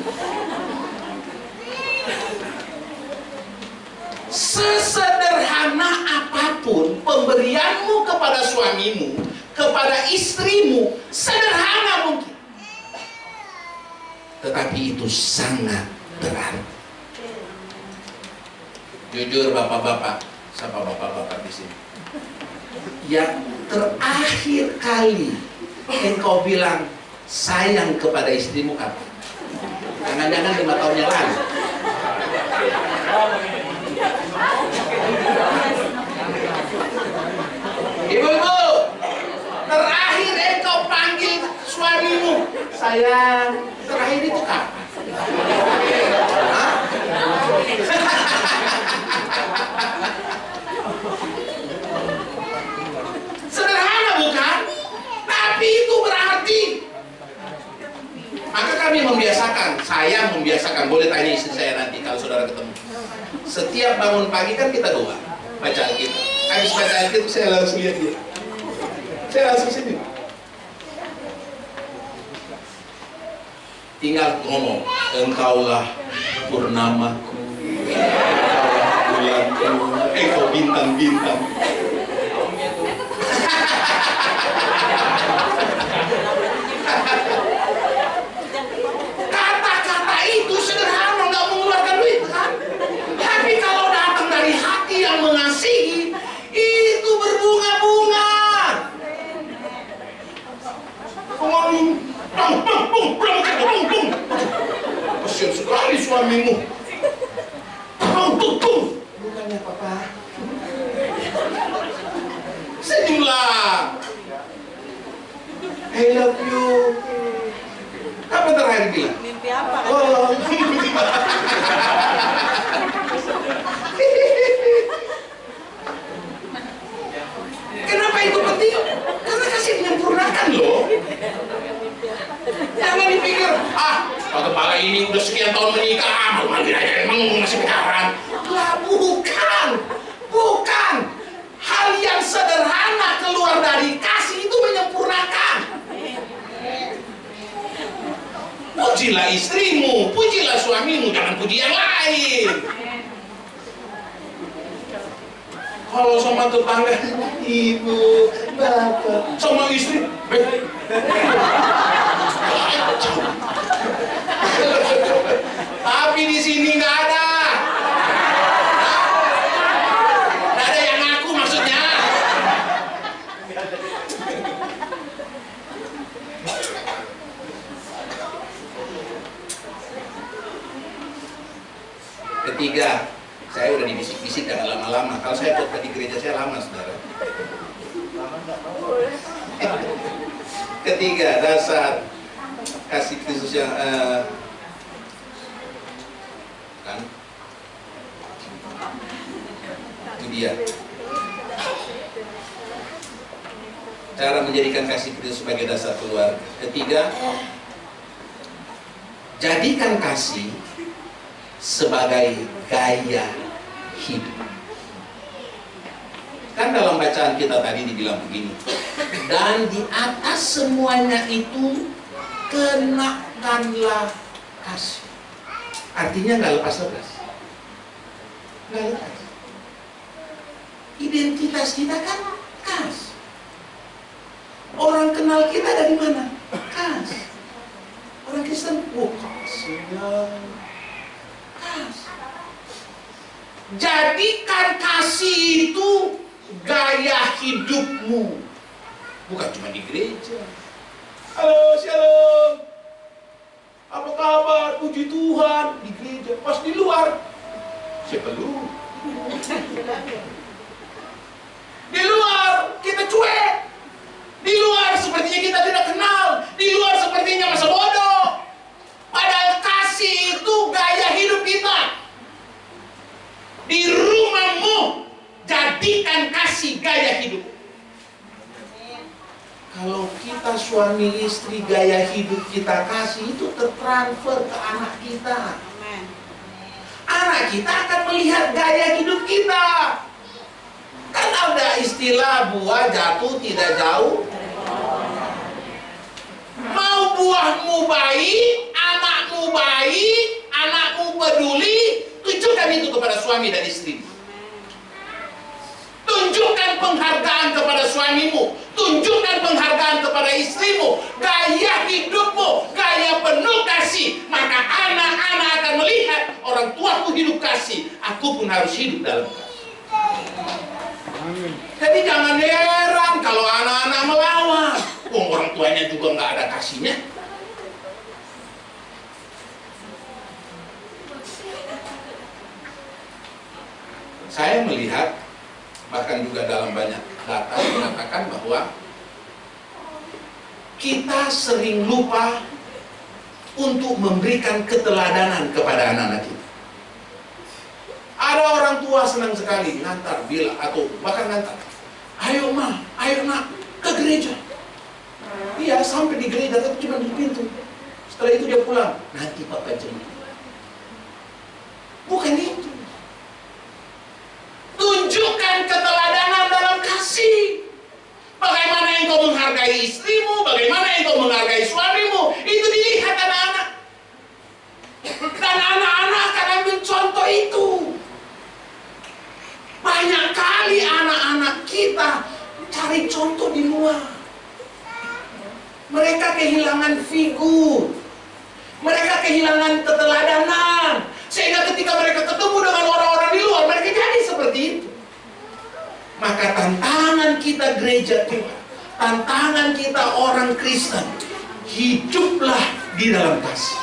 Sesederhana apapun pemberianmu kepada suamimu, kepada istrimu, sederhana mungkin, tetapi itu sangat berarti. Jujur bapak-bapak, siapa bapak-bapak di sini? Yang terakhir kali engkau bilang sayang kepada istrimu kapan? Jangan-jangan 5 tahun yang lalu. Ibu-ibu, terakhir engkau panggil suamimu sayang, terakhir itu kapan? Sederhana bukan? Tapi itu berarti. Maka kami membiasakan, saya membiasakan, boleh tanya istri saya nanti kalau saudara ketemu. Setiap bangun pagi kan kita doa, baca Alkitab. Habis baca Alkitab saya langsung lihat dia. Saya langsung sini. Tinggal ngomong, engkaulah purnamaku, engkaulah bulanku, engkau bintang-bintang. Kata-kata itu sederhana, nggak mengeluarkan duit kan? Tapi kalau datang dari hati yang mengasihi, itu berbunga-bunga. Kasian sekali suamimu. Bukannya papa. Senyumlah. I love you. Apa terakhir bilang? Mimpi apa? Oh. Kenapa itu penting? Karena kasih menyempurnakan loh. Jangan dipikir, kepala ini udah sekian tahun menikah, malu-malu aja emang masih pacaran. Lah bukan. Hal yang sederhana keluar dari kasih itu menyempurnakan. Pujilah istrimu, pujilah suamimu, jangan puji yang lain. Kalau sama tetangga, ibu, bapak, sama istri, tapi di sini nggak ada. Nggak ada yang ngaku maksudnya. Ketiga, saya udah dibisik-bisik jangan lama-lama. Kalau saya khotbah di gereja saya lama, saudara. Ketiga, dasar kasih Kristus yang kan? Itu dia. Cara menjadikan kasih Kristus sebagai dasar keluarga. Ketiga, jadikan kasih sebagai gaya hidup. Kan dalam bacaan kita tadi dibilang begini, dan di atas semuanya itu kenakanlah kasih. Artinya nggak lepas-lepas. Nggak lepas. Identitas kita kan kasih. Orang kenal kita dari mana? Kasih. Orang Kristen, kasihnya. Jadikan kasih itu gaya hidupmu, bukan cuma di gereja, puji Tuhan di gereja. Pas di luar, siapa lu? Di luar kita cuek. Di luar sepertinya kita tidak kenal. Di luar sepertinya masa bodoh. Padahal kasih itu gaya hidup kita. Di rumahmu, jadikan kasih gaya hidup. Kalau kita suami istri, gaya hidup kita kasih itu tertransfer ke anak kita. Anak kita akan melihat gaya hidup kita. Kan ada istilah buah jatuh tidak jauh. Mau buahmu baik, anakmu peduli, tunjukkan itu kepada suami dan istri. Tunjukkan penghargaan kepada suamimu, tunjukkan penghargaan kepada istrimu, gaya hidupmu, gaya penuh kasih. Maka anak-anak akan melihat orang tuaku hidup kasih, aku pun harus hidup dalam kasih. Jadi jangan heran kalau anak-anak melawan. Orang tuanya juga nggak ada kasihnya. Saya melihat, bahkan juga dalam banyak data mengatakan bahwa kita sering lupa untuk memberikan keteladanan kepada anak-anak kita. Ada orang tua senang sekali ngantar, bilang, atau bahkan ngantar, ayo ma, ayo nak, ke gereja. Iya, sampai di gereja tapi cuma di pintu. Setelah itu dia pulang, nanti papa jemput. Bukan itu. Tunjukkan keteladanan dalam kasih. Bagaimana engkau menghargai istrimu, bagaimana engkau menghargai suamimu, itu dilihat anak-anak. Dan anak-anak akan ambil contoh itu. Banyak kali anak-anak kita cari contoh di luar. Mereka kehilangan figur. Mereka kehilangan keteladanan. Sehingga ketika mereka ketemu dengan orang-orang di luar, mereka jadi seperti itu. Maka tantangan kita gereja Tuhan, tantangan kita orang Kristen, hiduplah di dalam kasih.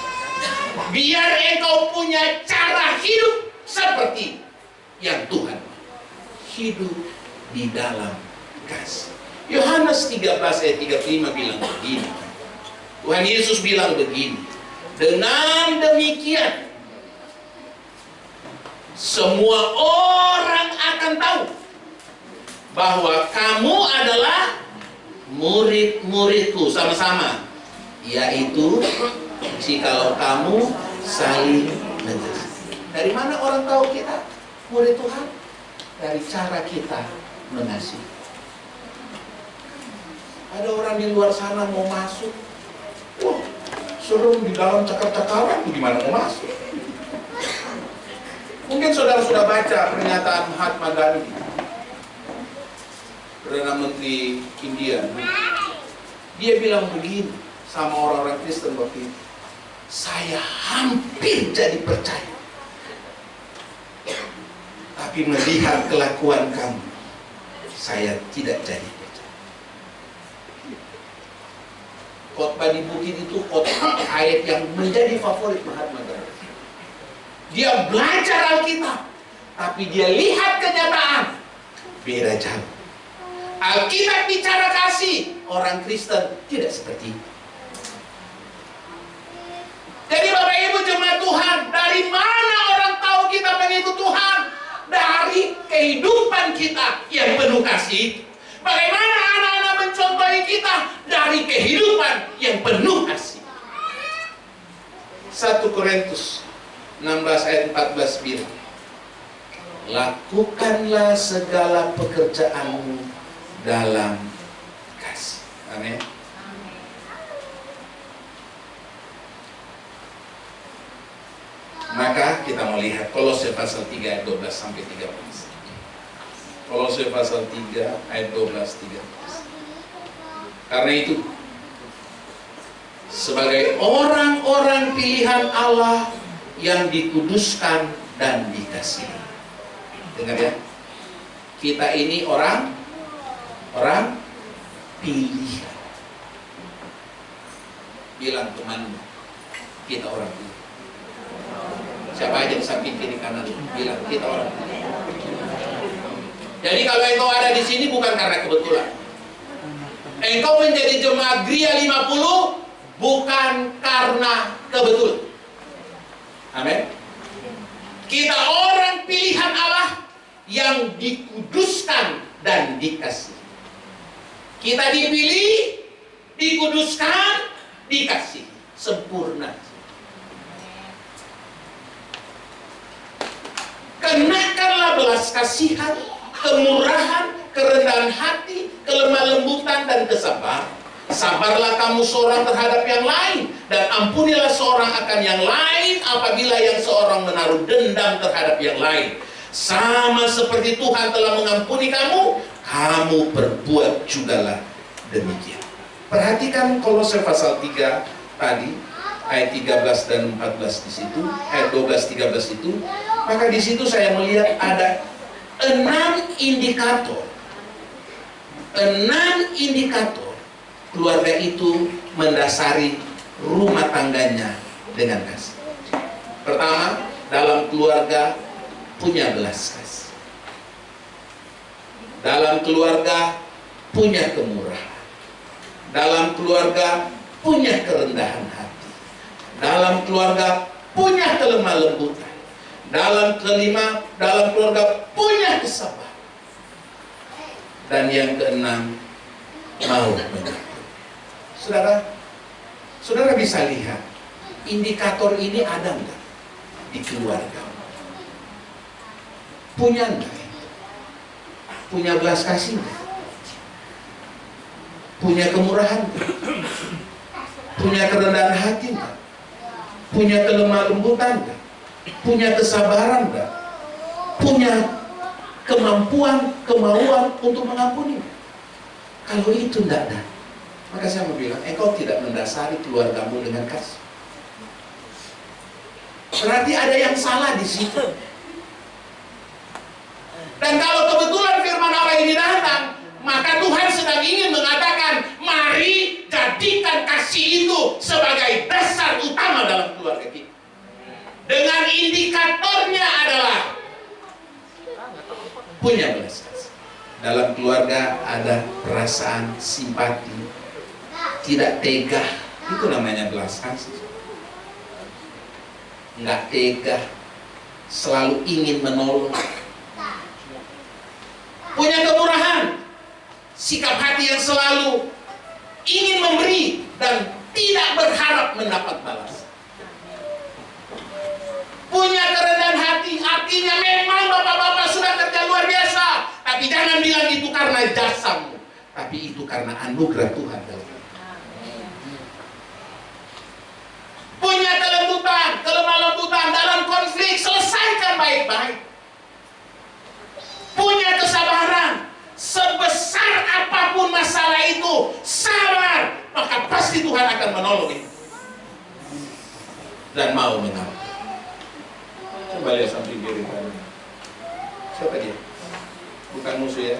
Biar engkau punya cara hidup seperti yang Tuhan mau. Hidup di dalam kasih. Yohanes 13 ayat 35 bilang begini. Tuhan Yesus bilang begini. Dengan demikian, semua orang akan tahu bahwa kamu adalah murid-muridku, sama-sama, yaitu jikalau kamu saling mengasihi. Dari mana orang tahu kita murid Tuhan? Dari cara kita mengasihi. Ada orang di luar sana mau masuk, wah, suruh di dalam cakar-cakaran, gimana mau masuk? Mungkin saudara sudah baca pernyataan Mahatma Gandhi, Perdana Menteri India. Dia bilang begini sama orang-orang Kristen waktu itu, saya hampir jadi percaya, tapi melihat kelakuan kamu, saya tidak jadi percaya. Khotbah di bukit itu khotbah ayat yang menjadi favorit Mahatma Gandhi. Dia belajar Alkitab, tapi dia lihat kenyataan, beda jauh. Alkitab bicara kasih, orang Kristen tidak seperti itu. Jadi Bapak Ibu jemaat Tuhan, dari mana orang tahu kita mengikut Tuhan? Dari kehidupan kita yang penuh kasih. Bagaimana anak-anak mencontohi kita? Dari kehidupan yang penuh kasih. 1 Korintus 16 ayat 14 bilang, lakukanlah segala pekerjaanmu dalam kasih. Amin. Maka kita melihat Kolose pasal 3 ayat 12 sampai 13. Kolose pasal 3 ayat 12-13. Karena itu, sebagai orang-orang pilihan Allah yang dikuduskan dan dikasihi. Dengar ya, kita ini orang pilihan. Bilang temanmu, kita orang pilihan. Siapa aja di samping kiri kanan bilang kita orang. Jadi kalau engkau ada di sini bukan karena kebetulan. Engkau menjadi jemaat Gria 50 bukan karena kebetulan. Amin. Kita orang pilihan Allah yang dikuduskan dan dikasih. Kita dipilih, dikuduskan, dikasih. Sempurna. Kenakanlah belas kasihan, kemurahan, kerendahan hati, kelemah lembutan, dan kesabaran. Sabarlah kamu seorang terhadap yang lain, dan ampunilah seorang akan yang lain apabila yang seorang menaruh dendam terhadap yang lain. Sama seperti Tuhan telah mengampuni kamu, kamu berbuat jugalah demikian. Perhatikan Kolose pasal 3 tadi, ayat 13 dan 14 di situ, ayat 12-13 itu. Maka di situ saya melihat ada 6 indikator. 6 indikator keluarga itu mendasari rumah tangganya dengan kasih. Pertama, dalam keluarga punya belas kasih. Dalam keluarga punya kemurahan. Dalam keluarga punya kerendahan hati. Dalam keluarga punya kelemah lembutan. Dalam keluarga punya kesabaran. Dan yang keenam, mau menyatu. Saudara bisa lihat indikator ini ada enggak di keluarga? Punya enggak? Punya belas kasih enggak? Punya kemurahan enggak? Punya kerendahan hati enggak? Punya kelemah lembutan enggak? Punya kesabaran enggak? Punya kemampuan, kemauan untuk mengampuni enggak? Kalau itu enggak ada, maka saya mau bilang, engkau tidak mendasari keluargamu dengan kasih. Berarti ada yang salah di situ. Dan kalau kebetulan firman Allah ini datang, maka Tuhan sedang ingin mengatakan, mari jadikan kasih itu sebagai dasar utama dalam keluarga kita. Dengan indikatornya adalah punya belas kasih. Dalam keluarga ada perasaan simpati, tidak tega, itu namanya belas kasih. Nggak tega, selalu ingin menolong. Punya kemurahan, sikap hati yang selalu ingin memberi dan tidak berharap mendapat balas. Punya kerendahan hati, artinya memang bapak-bapak sudah kerja luar biasa, tapi jangan bilang itu karena jasamu, tapi itu karena anugerah Tuhan. Punya kelembutan, kelemah lembutan dalam konflik, selesaikan baik-baik. Punya kesabaran, sebesar apapun masalah itu, sabar, maka pasti Tuhan akan menolong itu. Dan mau mengampuni. Coba lihat samping kiri kanan. Siapa dia? Bukan musuh ya.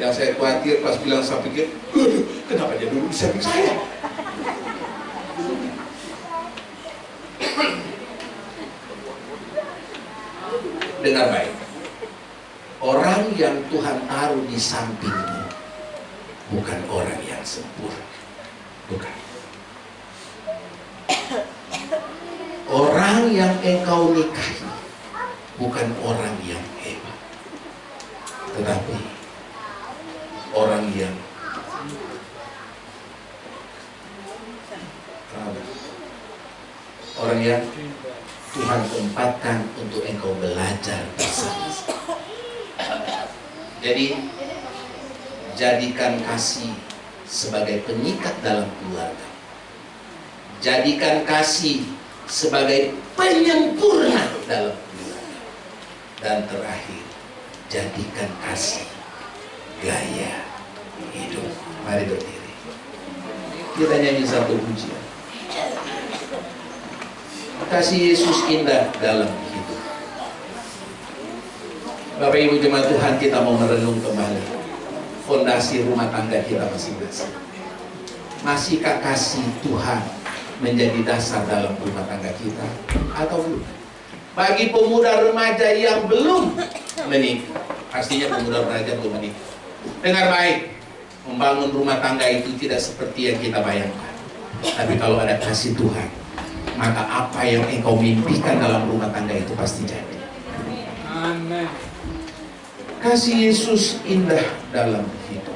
Yang saya khawatir pas bilang samping kiri, kenapa dia duduk di samping saya? Dengar baik. Orang yang Tuhan taruh di sampingmu bukan orang yang sempurna. Bukan. Orang yang engkau nikahi bukan orang yang hebat, tetapi orang yang Tuhan tempatkan untuk engkau belajar bersama. Jadi jadikan kasih sebagai pengikat dalam keluarga. Jadikan kasih sebagai penyempurna dalam keluarga. Dan terakhir, jadikan kasih gaya hidup. Mari berdiri. Kita nyanyi satu pujian. Kasih Yesus indah dalam hidup. Bapak Ibu jemaat Tuhan, kita mau merenung kembali fondasi rumah tangga kita masing-masing. Masihkah kasih Tuhan menjadi dasar dalam rumah tangga kita atau belum? Bagi pemuda remaja yang belum menikah, pastinya pemuda remaja belum menikah, dengar baik, membangun rumah tangga itu tidak seperti yang kita bayangkan. Tapi kalau ada kasih Tuhan, maka apa yang engkau mimpikan dalam rumah tangga itu pasti jadi. Amin. Kasih Yesus indah dalam hidup.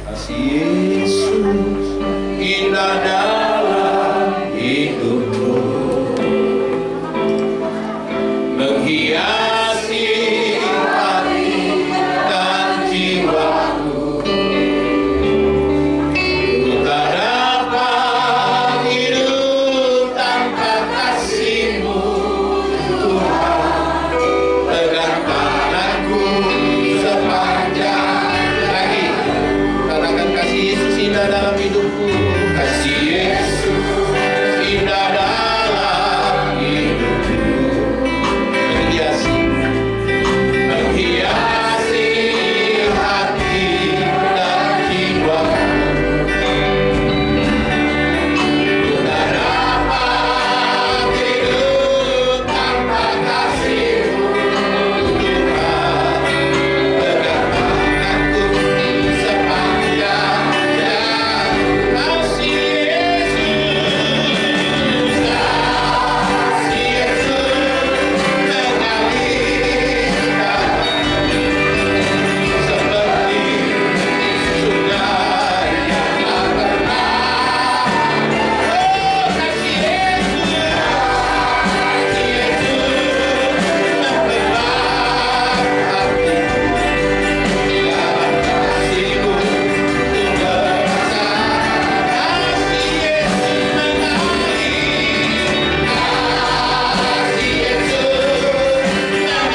Kasih Yesus indah dalam hidupku, menghiasi hati dan jiwaku. Ku tak dapat hidup tanpa kasih-Mu, Tuhan. Tegakkan aku sepanjang lagi. Katakan kasih Yesus indah dalam hidupku. Kasih Yesus indah dalam hidupku, menghiasi hati dan jiwaku. Ku tak dapat hidup tanpa kasih-Mu, Tuhan. Tegakkan aku sepanjang jalan. Kasih Yesus, kasih Yesus mengalir seperti sungai yang tak pernah. Oh, kasih Yesus membebas hatiku. Dalam kasih-Mu ku merasa. Kasih Yesus mengalir,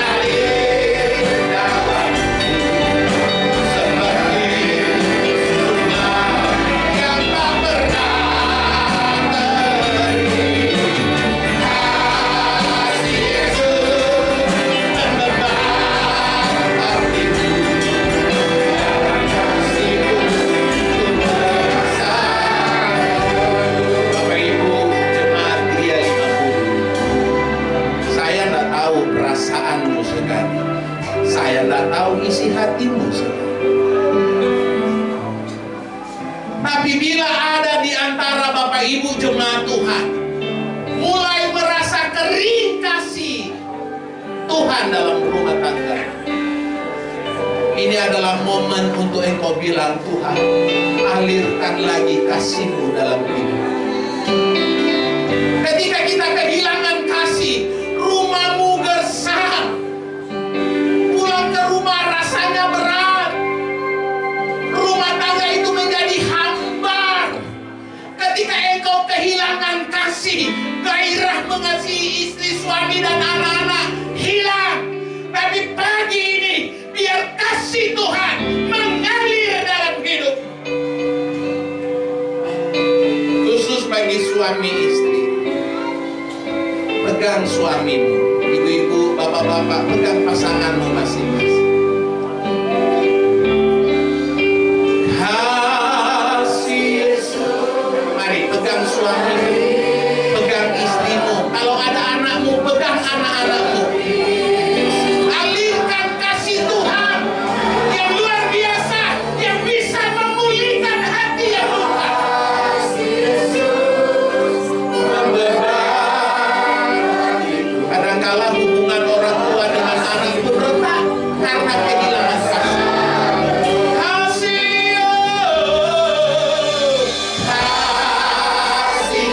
kasih Yesus mengalir dalamku seperti sungai yang tak pernah kering. Kasih Yesus membebas hatiku. Dalam kasih-Mu ku merasa. Bapak Ibu jemaat Gria 50, saya tidak tahu perasaanmu sekarang, saya tidak tahu isi hatimu sekarang. Tapi bila ada di antara Bapak Ibu jemaat Tuhan mulai merasa kering kasih Tuhan dalam rumah tangga, ini adalah momen untuk engkau bilang, Tuhan, alirkan lagi kasih-Mu dalam hidup. Ketika kita kehilangan kasih, rumahmu gersang, pulang ke rumah rasanya berat, rumah tangga itu menjadi hambar. Ketika engkau kehilangan kasih, gairah mengasihi istri, suami, dan anak-anak hilang. Tapi pagi ini, biar kasih Tuhan mengalir dalam hidup. Khusus bagi suami istri, pegang suamimu. Ibu-ibu, bapak-bapak, pegang pasanganmu masing-masing. Kasih Yesus. Mari pegang suamimu, pegang istrimu. Kalau ada anakmu, pegang anak-anakmu. Alirkan kasih Tuhan yang luar biasa, yang bisa memulihkan hati yang luka. Kadangkala hubungan orang tua dengan anak itu retak karena kehilangan kasih. Kasih Yesus, kasih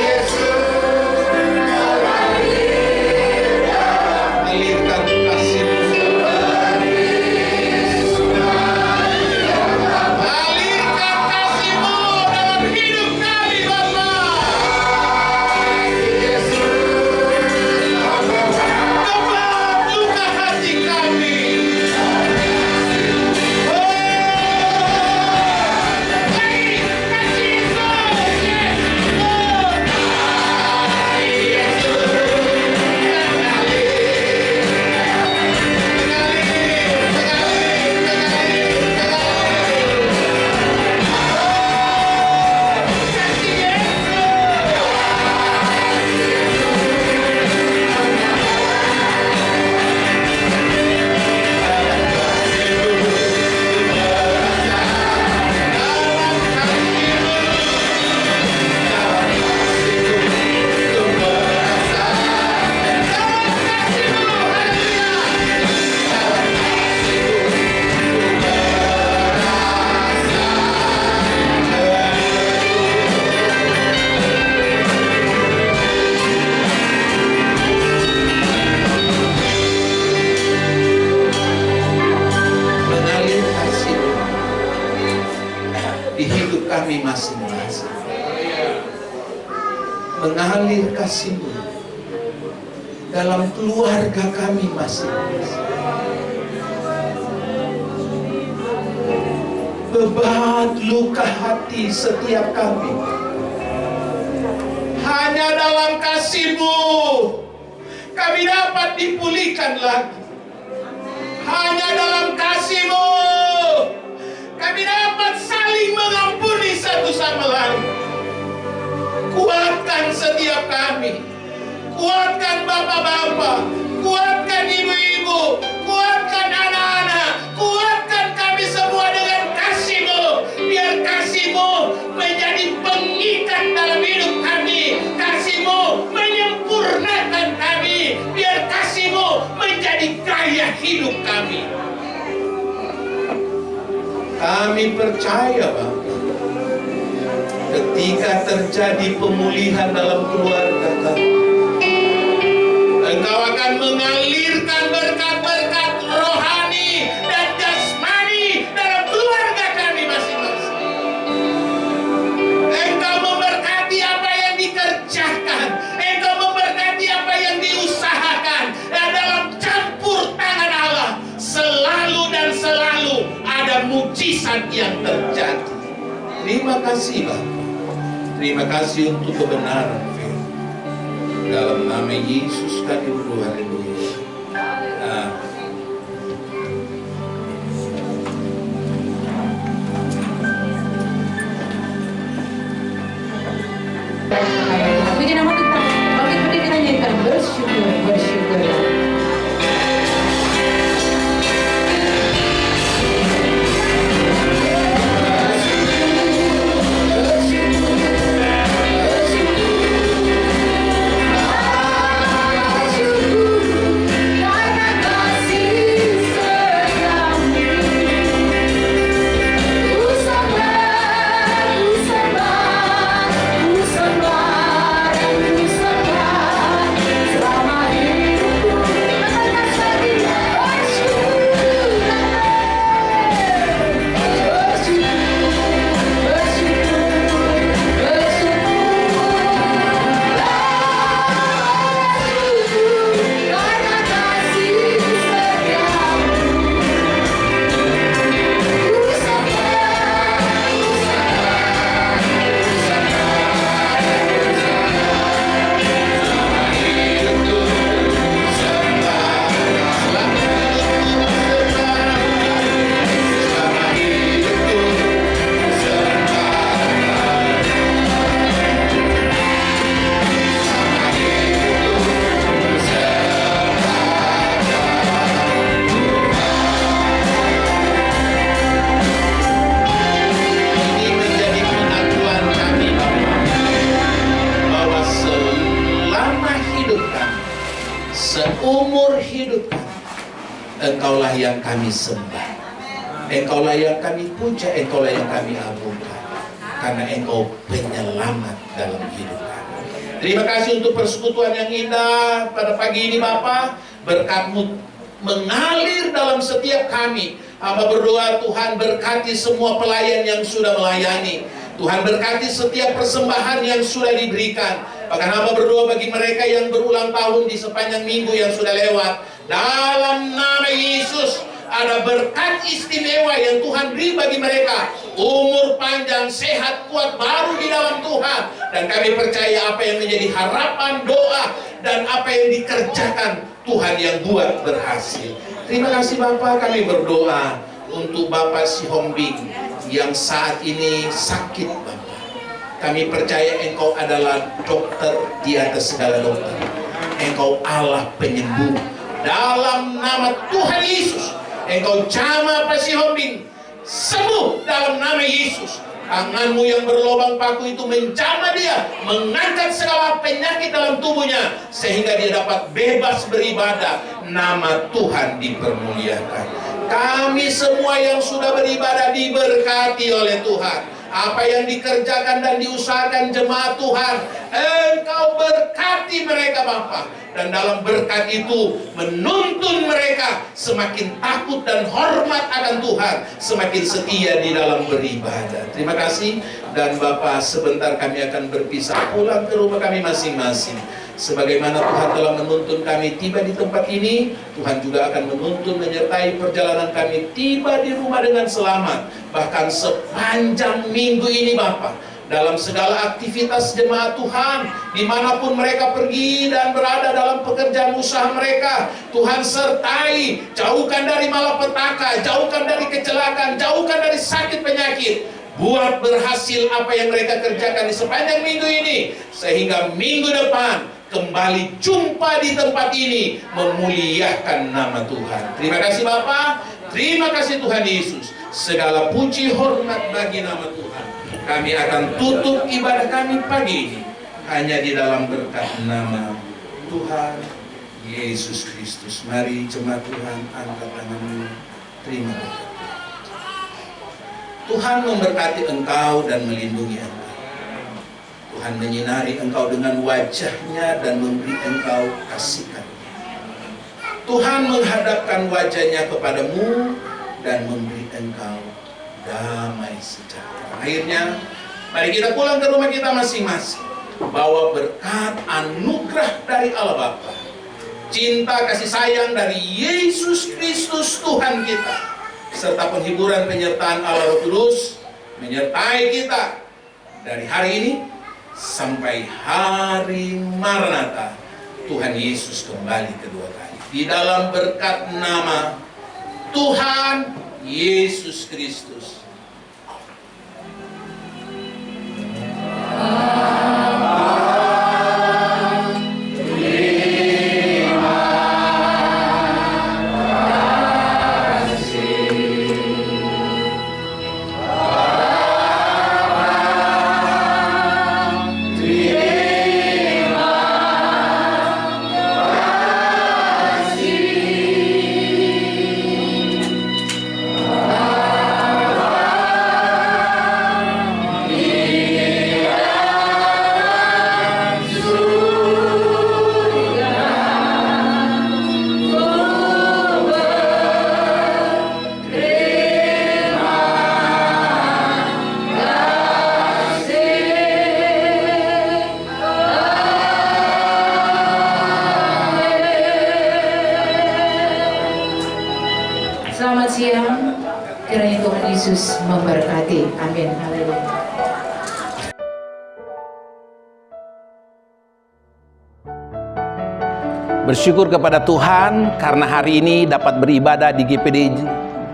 mengalir kasih-Mu dalam keluarga kami masing-masing. Beban luka hati setiap kami, hanya dalam kasih-Mu kami dapat dipulihkan lagi. Hanya dalam kasih-Mu kami dapat saling mengampuni satu sama lain. Kuatkan setiap kami, kuatkan bapak-bapak, kuatkan ibu-ibu, kuatkan anak-anak, kuatkan kami semua dengan kasih-Mu. Biar kasih-Mu menjadi pengikat dalam hidup kami, kasih-Mu menyempurnakan kami, biar kasih-Mu menjadi gaya hidup kami. Kami percaya, Bapak, ketika terjadi pemulihan dalam keluarga kami, Engkau akan mengalirkan berkat-berkat rohani dan jasmani dalam keluarga kami masing-masing. Engkau memberkati apa yang dikerjakan, Engkau memberkati apa yang diusahakan. Dan dalam campur tangan Allah selalu dan selalu ada mujizat yang terjadi. Terima kasih, Bapak. Terima kasih untuk kebenaran firman. Dalam nama Yesus kami berdoa. Puji nama kita, bangkit berdiri kita nyanyikan bersyukur, bersyukur. Seumur hidup kami, Engkaulah yang kami sembah, Engkaulah yang kami puja, Engkaulah yang kami agungkan, karena Engkau penyelamat dalam hidup kami. Terima kasih untuk persekutuan yang indah pada pagi ini, Bapa. Berkat-Mu mengalir dalam setiap kami. Hamba berdoa, Tuhan berkati semua pelayan yang sudah melayani. Tuhan berkati setiap persembahan yang sudah diberikan. Bahkan hamba berdoa bagi mereka yang berulang tahun di sepanjang minggu yang sudah lewat. Dalam nama Yesus, ada berkat istimewa yang Tuhan beri bagi mereka. Umur panjang, sehat, kuat, baru di dalam Tuhan. Dan kami percaya apa yang menjadi harapan, doa, dan apa yang dikerjakan Tuhan yang buat berhasil. Terima kasih Bapak, kami berdoa untuk Bapak Si Hombing yang saat ini sakit, Bapak. Kami percaya Engkau adalah dokter di atas segala dokter. Engkau Allah penyembuh. Dalam nama Tuhan Yesus, Engkau jamah Pak Si Hombing sembuh dalam nama Yesus. Tangan-Mu yang berlobang paku itu menjamah dia, mengangkat segala penyakit dalam tubuhnya, sehingga dia dapat bebas beribadah. Nama Tuhan dipermuliakan. Kami semua yang sudah beribadah diberkati oleh Tuhan. Apa yang dikerjakan dan diusahakan jemaat Tuhan, Engkau berkati mereka Bapa. Dan dalam berkat itu menuntun mereka semakin takut dan hormat akan Tuhan, semakin setia di dalam beribadah. Terima kasih. Dan Bapa, sebentar kami akan berpisah pulang ke rumah kami masing-masing. Sebagaimana Tuhan telah menuntun kami tiba di tempat ini, Tuhan juga akan menuntun menyertai perjalanan kami tiba di rumah dengan selamat. Bahkan sepanjang minggu ini Bapa, dalam segala aktivitas jemaat Tuhan, dimanapun mereka pergi dan berada dalam pekerjaan usaha mereka, Tuhan sertai, jauhkan dari malapetaka, jauhkan dari kecelakaan, jauhkan dari sakit penyakit. Buat berhasil apa yang mereka kerjakan di sepanjang minggu ini, sehingga minggu depan kembali jumpa di tempat ini memuliakan nama Tuhan. Terima kasih Bapa, terima kasih Tuhan Yesus. Segala puji hormat bagi nama Tuhan. Kami akan tutup ibadah kami pagi ini hanya di dalam berkat nama Tuhan Yesus Kristus. Mari jemaat Tuhan, angkat tanganmu, terima berkat. Tuhan memberkati engkau dan melindungi engkau. Tuhan menyinari engkau dengan wajah-Nya dan memberi engkau kasih karunia. Tuhan menghadapkan wajah-Nya kepadamu dan memberi engkau damai sejahtera. Akhirnya, mari kita pulang ke rumah kita masing-masing, bawa berkat anugerah dari Allah Bapa, cinta kasih sayang dari Yesus Kristus Tuhan kita, serta penghiburan penyertaan Allah Roh Kudus menyertai kita dari hari ini sampai hari Maranatha, Tuhan Yesus kembali kedua kali. Di dalam berkat nama Tuhan Yesus Kristus. Selamat siang, kiranya Tuhan Yesus memberkati. Amin. Haleluya. Bersyukur kepada Tuhan karena hari ini dapat beribadah di GPD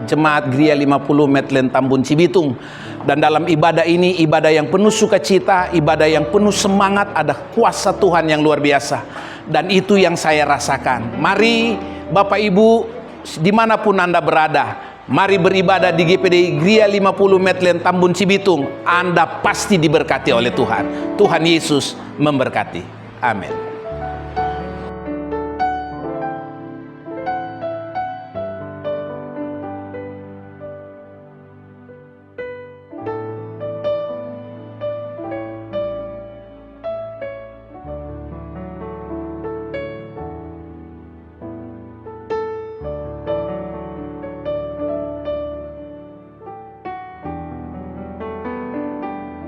Jemaat Gria 50 Medland Tambun Cibitung. Dan dalam ibadah ini, ibadah yang penuh sukacita, ibadah yang penuh semangat, ada kuasa Tuhan yang luar biasa. Dan itu yang saya rasakan. Mari Bapak Ibu, dimanapun Anda berada, mari beribadah di GPD Gria 50 Medland Tambun Cibitung. Anda pasti diberkati oleh Tuhan. Tuhan Yesus memberkati. Amin.